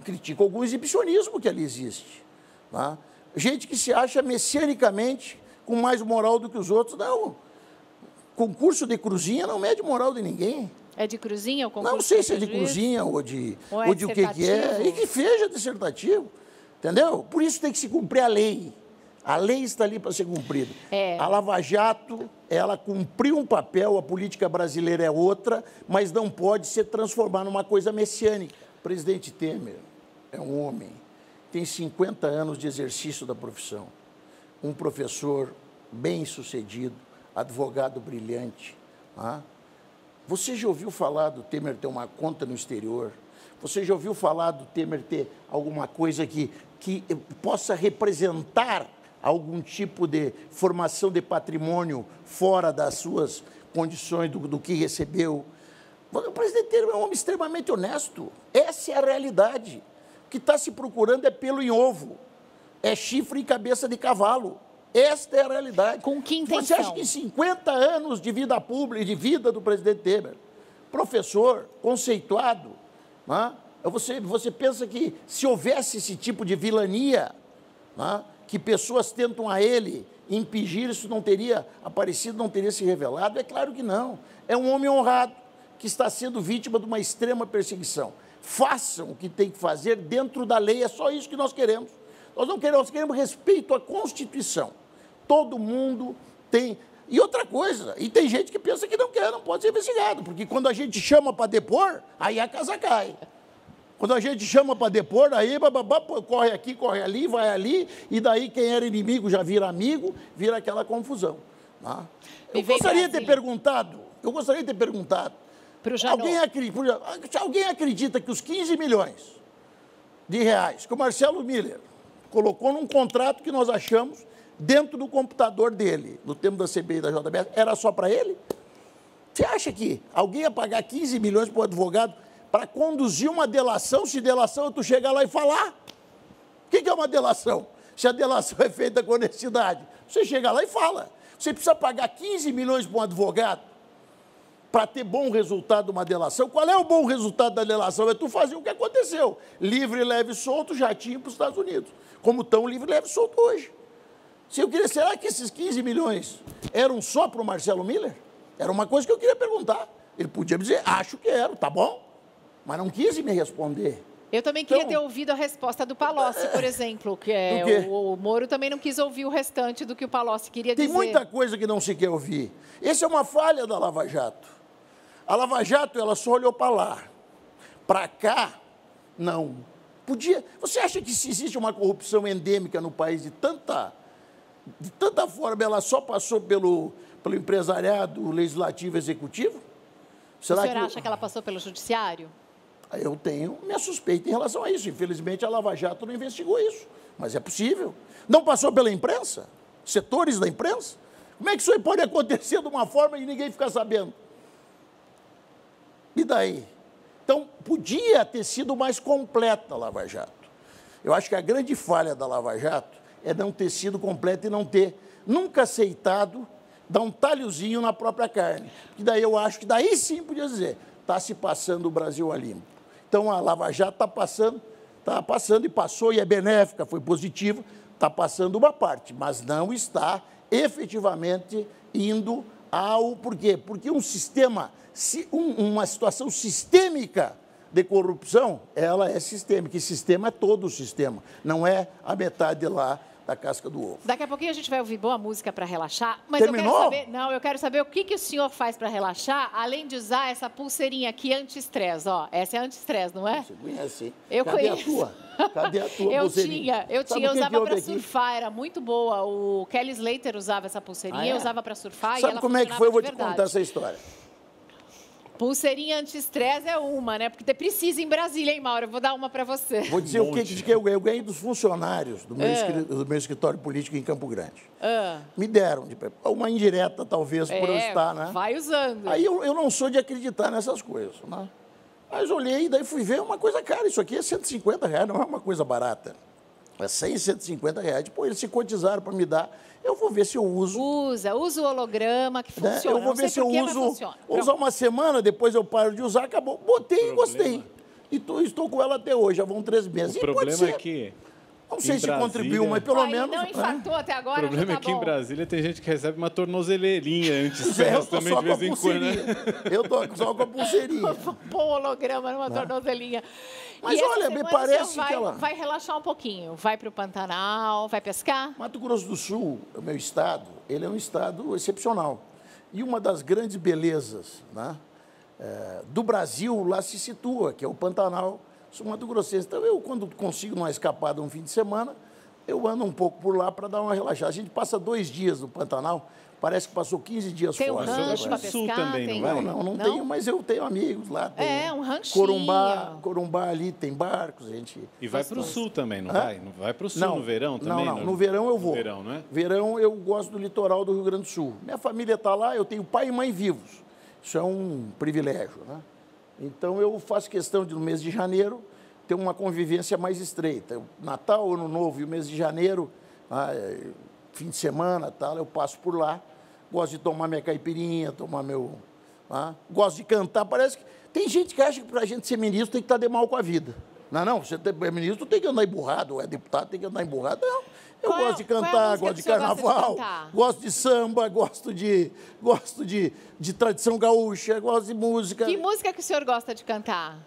Critico algum exibicionismo que ali existe. Gente que se acha messianicamente com mais moral do que os outros. Não. Concurso de cruzinha não mede moral de ninguém. É de cruzinha o concurso? Não sei se é de cruzinha ou de o que é. E que seja dissertativo. Entendeu? Por isso tem que se cumprir a lei. A lei está ali para ser cumprida. A Lava Jato, ela cumpriu um papel, a política brasileira é outra, mas não pode se transformar numa coisa messiânica. O presidente Temer é um homem, tem 50 anos de exercício da profissão, um professor bem-sucedido, advogado brilhante. Você já ouviu falar do Temer ter uma conta no exterior? Você já ouviu falar do Temer ter alguma coisa que possa representar algum tipo de formação de patrimônio fora das suas condições, do que recebeu? O presidente Temer é um homem extremamente honesto. Essa é a realidade. O que está se procurando é pelo em ovo, é chifre e cabeça de cavalo. Esta é a realidade. Com que intenção? Você acha que em 50 anos de vida pública, de vida do presidente Temer, professor, conceituado, você pensa que se houvesse esse tipo de vilania, que pessoas tentam a ele impingir, isso não teria aparecido, não teria se revelado? É claro que não. É um homem honrado que está sendo vítima de uma extrema perseguição. Façam o que tem que fazer dentro da lei, é só isso que nós queremos. Nós queremos respeito à Constituição. Todo mundo tem... E outra coisa, e tem gente que pensa que não pode ser investigado, porque quando a gente chama para depor, aí a casa cai. Quando a gente chama para depor, aí corre aqui, corre ali, vai ali, e daí quem era inimigo já vira amigo, vira aquela confusão. Eu gostaria de ter perguntado, alguém acredita que os 15 milhões de reais que o Marcelo Miller colocou num contrato que nós achamos dentro do computador dele, no tempo da CPI da JBS, era só para ele? Você acha que alguém ia pagar 15 milhões para o advogado para conduzir uma delação, se delação é tu chegar lá e falar? O que é uma delação? Se a delação é feita com honestidade, você chega lá e fala. Você precisa pagar 15 milhões para um advogado para ter bom resultado de uma delação. Qual é o bom resultado da delação? É tu fazer o que aconteceu. Livre, leve e solto, jatinho para os Estados Unidos. Como estão livre, leve e solto hoje. Será que esses 15 milhões eram só para o Marcelo Miller? Era uma coisa que eu queria perguntar. Ele podia me dizer, acho que era, tá bom. Mas não quis me responder. Eu também queria ter ouvido a resposta do Palocci, por exemplo, que o Moro também não quis ouvir o restante do que o Palocci queria dizer. Tem muita coisa que não se quer ouvir. Essa é uma falha da Lava Jato. A Lava Jato, ela só olhou para lá. Para cá, não. Podia. Você acha que se existe uma corrupção endêmica no país de tanta forma, ela só passou pelo empresariado legislativo executivo? Será o senhor acha que ela passou pelo judiciário? Eu tenho minha suspeita em relação a isso. Infelizmente, a Lava Jato não investigou isso. Mas é possível. Não passou pela imprensa? Setores da imprensa? Como é que isso aí pode acontecer de uma forma e ninguém ficar sabendo? E daí? Então, podia ter sido mais completa a Lava Jato. Eu acho que a grande falha da Lava Jato é não ter sido completa e não ter nunca aceitado dar um talhozinho na própria carne. E daí eu acho que daí sim podia dizer, está se passando o Brasil a limpo. Então, a Lava Jato está passando e passou, e é benéfica, foi positiva, está passando uma parte, mas não está efetivamente indo ao... Por quê? Porque um sistema, uma situação sistêmica de corrupção, ela é sistêmica, e sistema é todo o sistema, não é a metade lá da casca do ovo. Daqui a pouquinho a gente vai ouvir boa música para relaxar, mas Terminou? eu quero saber o que o senhor faz para relaxar, além de usar essa pulseirinha aqui anti-estresse, ó. Essa é anti-estresse, não é? Você conhece? Eu Cadê conheço. a tua? Cadê a tua pulseirinha? Eu usava para surfar, era muito boa. O Kelly Slater usava essa pulseirinha, eu usava para surfar. Sabe e ela como é que foi? Eu vou te verdade. contar essa história. Pulseirinha anti-estresse é uma, né? Porque precisa em Brasília, hein, Mauro? Eu vou dar uma para você. Vou dizer o que eu ganhei dos funcionários do meu escritório político em Campo Grande. Me deram uma indireta, talvez, por eu estar, né? Vai usando. Aí eu não sou de acreditar nessas coisas, né? Mas olhei e daí fui ver uma coisa cara. Isso aqui é R$150, não é uma coisa barata. É 100, R$150. Depois eles se cotizaram para me dar. Eu vou ver se eu uso. Usa o holograma que funciona. Eu vou ver se eu uso. Vou usar uma semana, depois eu paro de usar, acabou. Botei e gostei. E estou com ela até hoje, já vão 3 meses. O problema é que... Não sei se contribuiu, mas pelo menos... Não infartou até agora, o problema é que em Brasília tem gente que recebe uma tornozeleirinha antes também, de vez em quando. Né? Eu tô só com a pulseirinha. Pô, holograma numa tornozelinha. Mas olha, me parece que ela... Vai relaxar um pouquinho. Vai para o Pantanal, vai pescar? Mato Grosso do Sul, o meu estado, ele é um estado excepcional. E uma das grandes belezas, né, do Brasil lá se situa, que é o Pantanal. Sou mato-grossense. Então, eu, quando consigo uma escapada um fim de semana, eu ando um pouco por lá para dar uma relaxada. A gente passa 2 dias no Pantanal, parece que passou 15 dias tem fora. Tem um rancho para pescar? Sul também, tem... Não tenho, mas eu tenho amigos lá. Um ranchinho. Corumbá ali, tem barcos, a gente... E vai para o sul também, não vai? Não vai para o sul no verão também? Não, no verão eu vou. No verão, não é? Verão eu gosto do litoral do Rio Grande do Sul. Minha família está lá, eu tenho pai e mãe vivos. Isso é um privilégio, né? Então, eu faço questão de, no mês de janeiro, ter uma convivência mais estreita. Natal, Ano Novo e o mês de janeiro, fim de semana, tal, eu passo por lá. Gosto de tomar minha caipirinha, tomar meu... gosto de cantar. Parece que... Tem gente que acha que para a gente ser ministro tem que estar de mal com a vida. Não, você é ministro, tem que andar emburrado, é deputado, tem que andar emburrado. Não. Eu gosto de cantar, gosto de carnaval, gosto de samba, gosto de tradição gaúcha, gosto de música. Que música que o senhor gosta de cantar?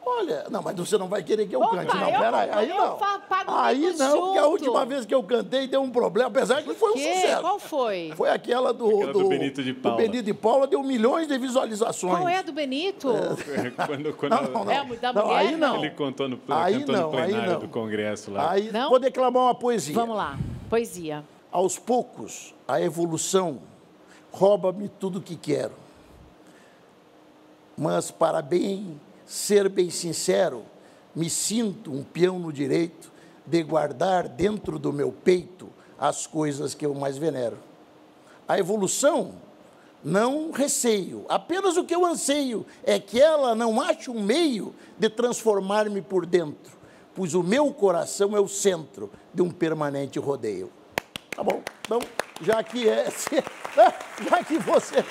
Olha, não, mas você não vai querer que eu cante, não. Aí não. Aí não, porque a última vez que eu cantei deu um problema, apesar que foi um sucesso. Qual foi? Foi aquela do Benito de Paula. Do Benito de Paula, deu milhões de visualizações. Qual é a do Benito? Não. É a da mulher? Aí não. Ele cantou no plenário do Congresso lá. Aí vou declamar uma poesia. Vamos lá, poesia. Aos poucos, a evolução rouba-me tudo que quero. Mas, para ser bem sincero, me sinto um peão no direito de guardar dentro do meu peito as coisas que eu mais venero. A evolução, não receio, apenas o que eu anseio é que ela não ache um meio de transformar-me por dentro, pois o meu coração é o centro de um permanente rodeio. Tá bom? Então, já que você...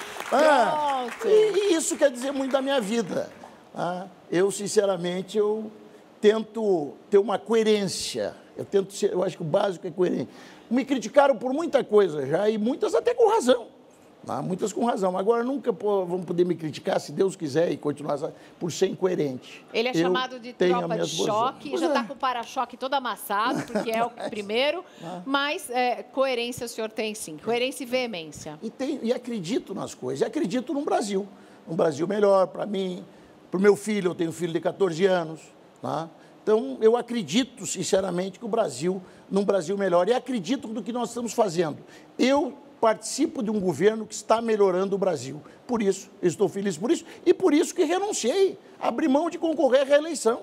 E isso quer dizer muito da minha vida. Eu, sinceramente, eu tento ter uma coerência. Eu acho que o básico é coerência. Me criticaram por muita coisa já, e muitas até com razão. Muitas com razão. Agora, nunca vão poder me criticar, se Deus quiser, e continuar por ser incoerente. Ele é chamado de tropa de choque, já está com o para-choque todo amassado, porque é o primeiro, mas coerência o senhor tem sim, coerência e veemência. E acredito nas coisas, e acredito no Brasil. Um Brasil melhor para mim, para o meu filho, eu tenho um filho de 14 anos. Então, eu acredito, sinceramente, que num Brasil melhor, e acredito no que nós estamos fazendo. Eu participo de um governo que está melhorando o Brasil. Por isso, eu estou feliz por isso, e por isso que renunciei, abri mão de concorrer à reeleição.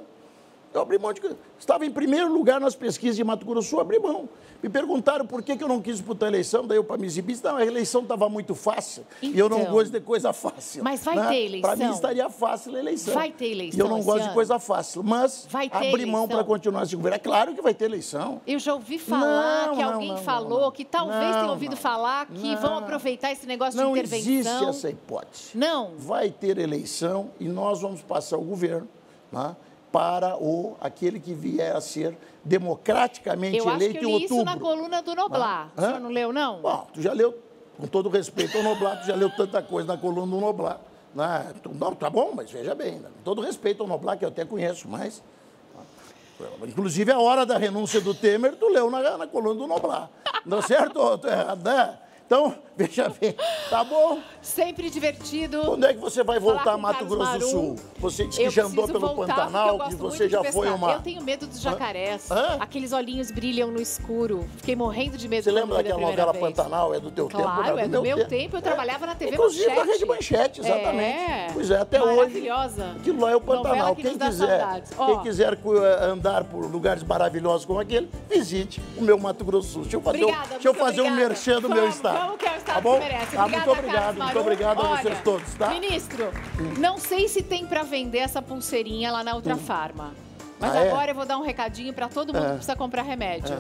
Eu abri mão estava em primeiro lugar nas pesquisas de Mato Grosso do Sul, abri mão. Me perguntaram por que eu não quis disputar a eleição, daí eu para me exibir, não, a eleição estava muito fácil, e eu não gosto de coisa fácil. Mas vai ter eleição? Para mim estaria fácil a eleição. Vai ter eleição? E eu não gosto de coisa fácil, mas abri mão para continuar esse governo. É claro que vai ter eleição. Eu já ouvi falar que alguém falou, que talvez tenha ouvido falar que vão aproveitar esse negócio de intervenção. Não existe essa hipótese. Não? Vai ter eleição e nós vamos passar o governo, para aquele que vier a ser democraticamente eleito em outubro. Eu acho que eu li isso na coluna do Noblar. O senhor não leu, não? Bom, tu já leu, com todo respeito ao Noblar, tu já leu tanta coisa na coluna do Noblar. Não, tá bom, mas veja bem, com todo respeito ao Noblar, que eu até conheço, mas... Inclusive, a hora da renúncia do Temer, tu leu na coluna do Noblar. Não é certo ou estou errado, né? Então, veja bem, tá bom? Sempre divertido. Quando é que você vai voltar a Mato Grosso do Sul? Você disse que já andou pelo Pantanal, que você já foi uma... Eu tenho medo dos jacarés. Aqueles olhinhos brilham no escuro. Fiquei morrendo de medo. Você lembra daquela novela Pantanal? É do teu tempo? Claro, é do meu tempo. Eu trabalhava na TV Inclusive Manchete. na Rede Manchete, exatamente. Pois é, até maravilhosa. Hoje. Aquilo lá é o Pantanal. Quem quiser andar por lugares maravilhosos como aquele, visite o meu Mato Grosso do Sul. Deixa eu fazer um merchan do meu estado. Vamos que é o estado tá bom? que merece. Muito obrigado a vocês todos, tá? Ministro, não sei se tem para vender essa pulseirinha lá na Ultrafarma. Mas agora eu vou dar um recadinho para todo mundo que precisa comprar remédio.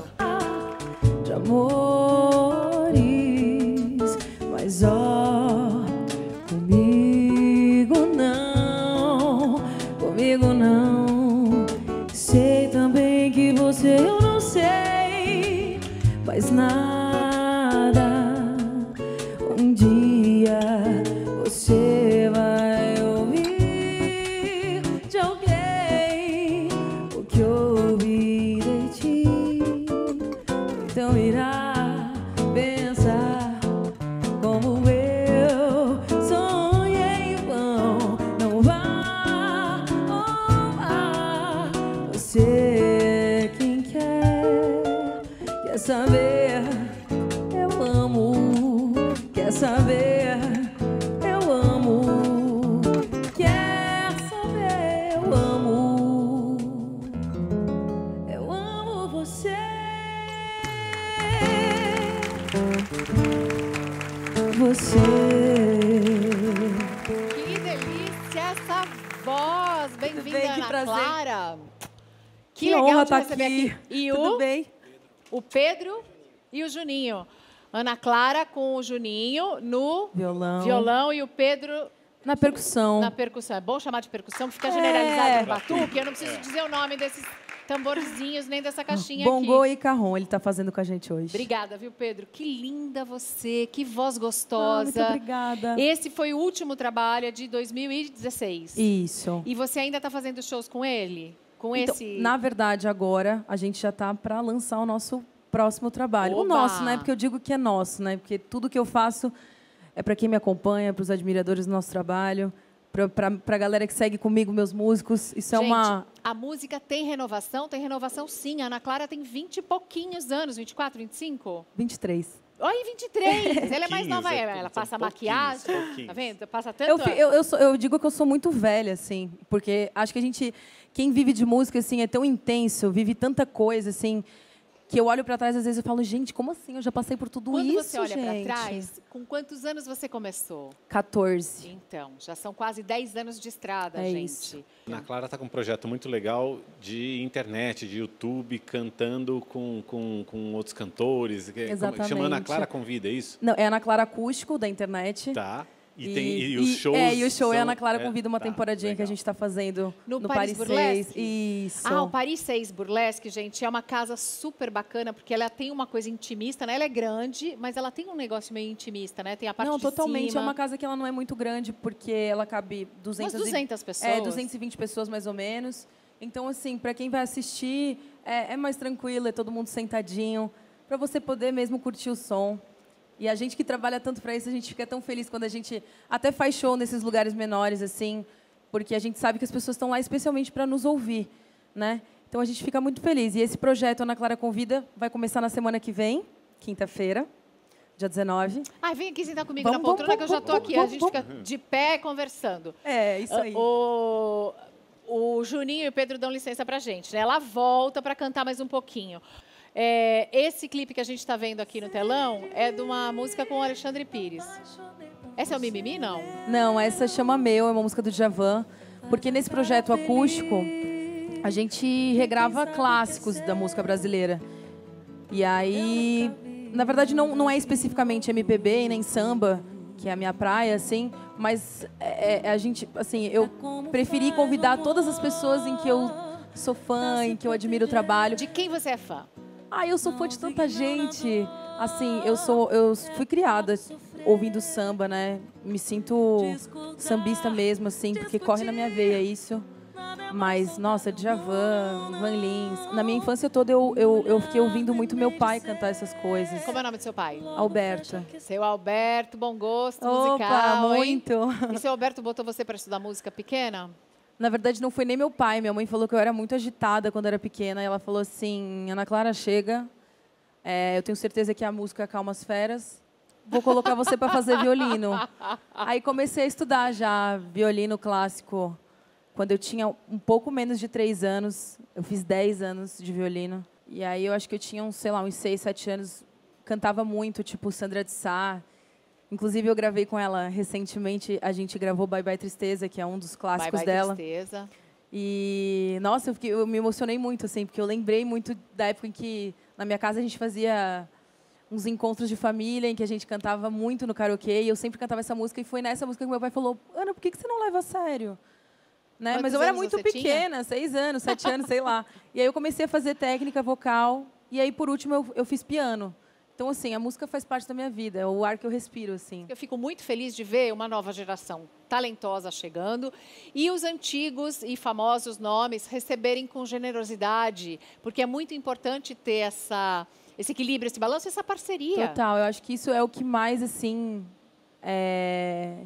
De amores, mas comigo não. Sei também que você eu não sei, mas nada. Um dia você vai ouvir de alguém o que ouvi de ti. Então irá pensar como eu sonhei em vão. Não vá, você é quem quer saber. Eu amo, quer saber. Eu amo, quer saber. Eu amo você. Que delícia essa voz! Bem-vinda, Ana Clara. Que legal honra te receber aqui. E Tudo bem? O Pedro e o Juninho. Ana Clara com o Juninho no violão e o Pedro na percussão. Na percussão. É bom chamar de percussão, fica generalizado no batuque. Eu não preciso dizer o nome desses tamborzinhos nem dessa caixinha aqui. Bongô e carrom, ele está fazendo com a gente hoje. Obrigada, viu, Pedro? Que linda você, que voz gostosa. Muito obrigada. Esse foi o último trabalho de 2016. Isso. E você ainda está fazendo shows com ele? Então, na verdade, agora, a gente já está para lançar o nosso próximo trabalho. Oba! O nosso, né? Porque eu digo que é nosso, né? Porque tudo que eu faço é para quem me acompanha, para os admiradores do nosso trabalho, para a galera que segue comigo, meus músicos. Isso Gente, é uma... a música tem renovação? Tem renovação, sim. A Ana Clara tem 20 e pouquinhos anos. 24, 25? 23. Oi, 23! Ela é mais nova. Ela passa maquiagem. Tá vendo? Passa tanto... Eu digo que eu sou muito velha, assim. Porque acho que a gente... Quem vive de música, assim, é tão intenso, vive tanta coisa, assim... que eu olho para trás, às vezes eu falo, gente, como assim? Eu já passei por tudo isso, gente. Quando você olha para trás, com quantos anos você começou? 14. Então, já são quase 10 anos de estrada, é gente. Isso. A Ana Clara está com um projeto muito legal de internet, de YouTube, cantando com outros cantores. Exatamente. Chama Ana Clara Convida, é isso? Não, é Ana Clara Acústico, da internet. Tá. E os shows e o show é são- Ana Clara Convida, uma temporadinha que a legal. gente está fazendo No no Paris Paris Burlesque? 6. Isso. Ah, o Paris 6 Burlesque, gente, é uma casa super bacana, porque ela tem uma coisa intimista, né? Ela é grande, mas ela tem um negócio meio intimista, né? Tem a parte Não, de totalmente. cima. É uma casa que ela não é muito grande, porque ela cabe 200, Umas 200 pessoas. 220 pessoas, mais ou menos. Então, assim, para quem vai assistir, é mais tranquilo, é todo mundo sentadinho, para você poder mesmo curtir o som. E a gente que trabalha tanto para isso, a gente fica tão feliz quando a gente até faz show nesses lugares menores, assim, porque a gente sabe que as pessoas estão lá especialmente para nos ouvir, né? Então, a gente fica muito feliz. E esse projeto Ana Clara Convida vai começar na semana que vem, quinta-feira, dia 19. Ai, vem aqui sentar comigo Vamos, na poltrona, vamos, que eu já estou vamos, aqui. A gente fica de pé conversando. É, isso aí. O Juninho e o Pedro dão licença pra gente, né? Ela volta para cantar mais um pouquinho. Esse clipe que a gente está vendo aqui no telão é de uma música com o Alexandre Pires. Essa é o Mimimi, não? Não, essa chama Meu, é uma música do Djavan, porque nesse projeto acústico a gente regrava clássicos da música brasileira. E aí, na verdade, não é especificamente MPB e nem samba, que é a minha praia, assim, mas a gente, assim, eu preferi convidar todas as pessoas em que eu sou fã, em que eu admiro o trabalho. De quem você é fã? Eu sou fã de tanta gente. Assim, eu fui criada ouvindo samba, né? Me sinto sambista mesmo, assim, porque corre na minha veia isso. Mas, nossa, Djavan, Van Lins. Na minha infância toda eu fiquei ouvindo muito meu pai cantar essas coisas. Como é o nome do seu pai? Alberto. Seu Alberto, bom gosto Opa, musical, hein? muito. E seu Alberto botou você para estudar música pequena? Na verdade, não foi nem meu pai. Minha mãe falou que eu era muito agitada quando era pequena. E ela falou assim, Ana Clara, chega. Eu tenho certeza que a música acalma as feras. Vou colocar você para fazer violino. Aí comecei a estudar já violino clássico. Quando eu tinha um pouco menos de 3 anos, eu fiz 10 anos de violino. E aí eu acho que eu tinha uns 6, 7 anos. Cantava muito, tipo Sandra de Sá. Inclusive, eu gravei com ela recentemente. A gente gravou Bye Bye Tristeza, que é um dos clássicos Bye Bye dela. Tristeza. E, nossa, eu me emocionei muito, assim, porque eu lembrei muito da época em que, na minha casa, a gente fazia uns encontros de família, em que a gente cantava muito no karaokê, e eu sempre cantava essa música, e foi nessa música que meu pai falou, Ana, por que você não leva a sério? Né? Mas eu era muito pequena, 6 anos, 7 anos, sei lá. E aí eu comecei a fazer técnica vocal, e aí, por último, eu fiz piano. Então, assim, a música faz parte da minha vida, é o ar que eu respiro, assim. Eu fico muito feliz de ver uma nova geração talentosa chegando e os antigos e famosos nomes receberem com generosidade, porque é muito importante ter esse equilíbrio, esse balanço, essa parceria. Total, eu acho que isso é o que mais, assim,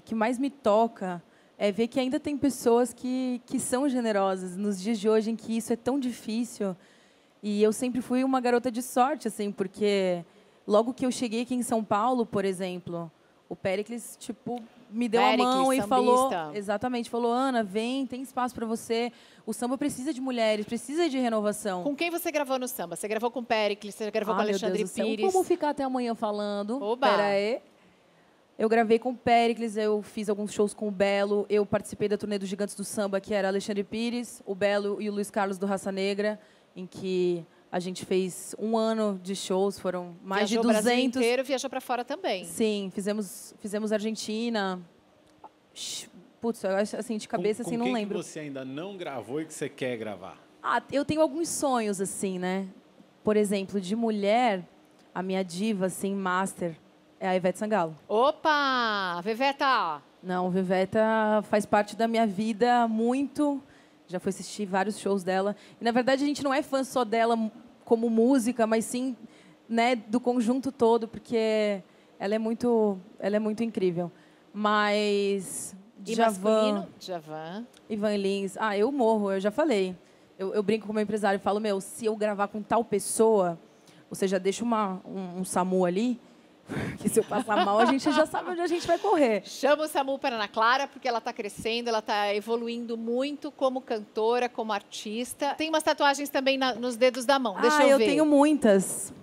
que mais me toca, é ver que ainda tem pessoas que são generosas nos dias de hoje em que isso é tão difícil. E eu sempre fui uma garota de sorte, assim, porque logo que eu cheguei aqui em São Paulo, por exemplo, o Péricles, tipo, me deu a mão e falou, exatamente, falou, Ana, vem, tem espaço para você. O samba precisa de mulheres, precisa de renovação. Com quem você gravou no samba? Você gravou com o Péricles, você gravou com o Alexandre Pires? Como ficar até amanhã falando? Oba! Pera aí. Eu gravei com o Péricles, eu fiz alguns shows com o Belo, eu participei da turnê dos Gigantes do Samba, que era Alexandre Pires, o Belo e o Luiz Carlos do Raça Negra, em que a gente fez 1 ano de shows, foram mais de 200. Viajou o Brasil inteiro, viajou para fora também. Sim, fizemos Argentina. Putz, eu acho assim, de cabeça, assim, não lembro. Com quem que você ainda não gravou e que você quer gravar? Eu tenho alguns sonhos, assim, né? Por exemplo, de mulher, a minha diva, assim, master, é a Ivete Sangalo. Opa! Veveta! Não, Veveta faz parte da minha vida muito. Já fui assistir vários shows dela. E, na verdade, a gente não é fã só dela como música, mas sim, né, do conjunto todo, porque ela é muito incrível. Mas Djavan e Van Lins. Eu morro, eu já falei. Eu brinco com o meu empresário e falo, se eu gravar com tal pessoa, você já deixa um SAMU ali, que se eu passar mal, a gente já sabe onde a gente vai correr. Chama o SAMU para Ana Clara, porque ela está crescendo, ela está evoluindo muito como cantora, como artista. Tem umas tatuagens também nos dedos da mão, deixa eu ver. Eu tenho muitas.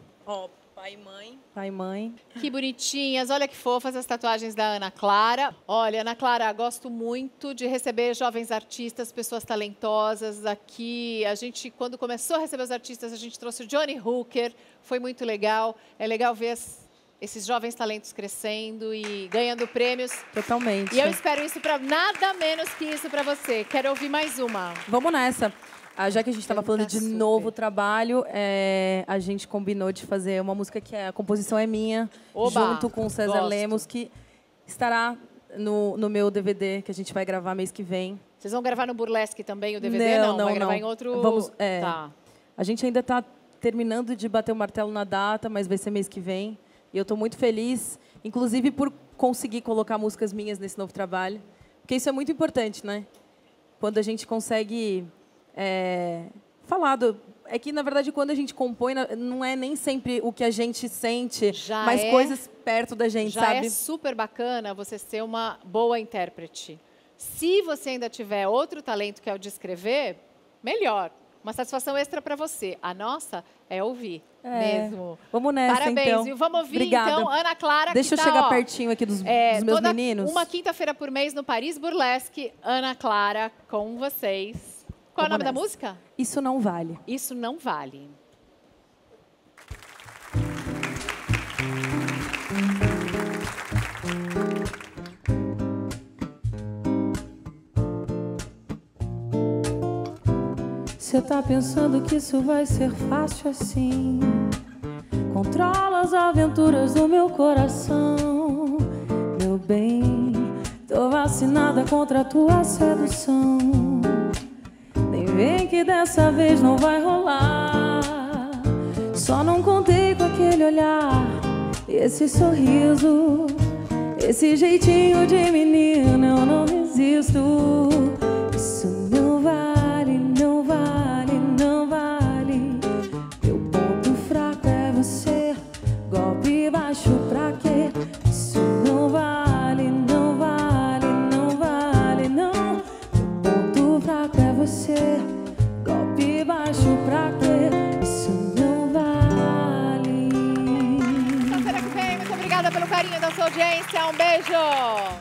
Pai e mãe. Pai e mãe. Que bonitinhas, olha que fofas as tatuagens da Ana Clara. Olha, Ana Clara, gosto muito de receber jovens artistas, pessoas talentosas. Aqui, a gente, quando começou a receber os artistas, a gente trouxe o Johnny Hooker, foi muito legal. É legal ver esses jovens talentos crescendo e ganhando prêmios. Totalmente. E eu espero isso para nada menos que isso para você. Quero ouvir mais uma. Vamos nessa. Já que a gente estava falando de novo trabalho, a gente combinou de fazer uma música que a composição é minha, junto com o César Lemos, que estará no meu DVD, que a gente vai gravar mês que vem. Vocês vão gravar no Burlesque também o DVD? Não, vai gravar em outro... Tá. A gente ainda está terminando de bater o martelo na data, mas vai ser mês que vem. E eu estou muito feliz, inclusive por conseguir colocar músicas minhas nesse novo trabalho. Porque isso é muito importante, né? Quando a gente consegue... falar é que, na verdade, quando a gente compõe, não é nem sempre o que a gente sente, mas coisas perto da gente, sabe? Já é super bacana você ser uma boa intérprete. Se você ainda tiver outro talento, que é o de escrever, melhor. Uma satisfação extra para você. A nossa é ouvir mesmo. Vamos nessa, parabéns, então. Viu? Vamos ouvir, Obrigada. então, Ana Clara. Deixa eu chegar pertinho aqui dos meus meninos. Uma quinta-feira por mês no Paris Burlesque. Ana Clara, com vocês. Qual é o nome da música? Isso Não Vale. Isso Não Vale. Você tá pensando que isso vai ser fácil assim? Controla as aventuras do meu coração, meu bem. Tô vacinada contra a tua sedução. Nem vem que dessa vez não vai rolar. Só não contei com aquele olhar, esse sorriso, esse jeitinho de menina, eu não resisto. Isso não vale, não vale, não vale. Meu ponto fraco é você, golpe baixo pra quê? Isso não vale, não vale, não vale, não. Meu ponto fraco é você, golpe baixo pra quê? Isso não vale. Então, será que vem? Muito obrigada pelo carinho da sua audiência. Um beijo!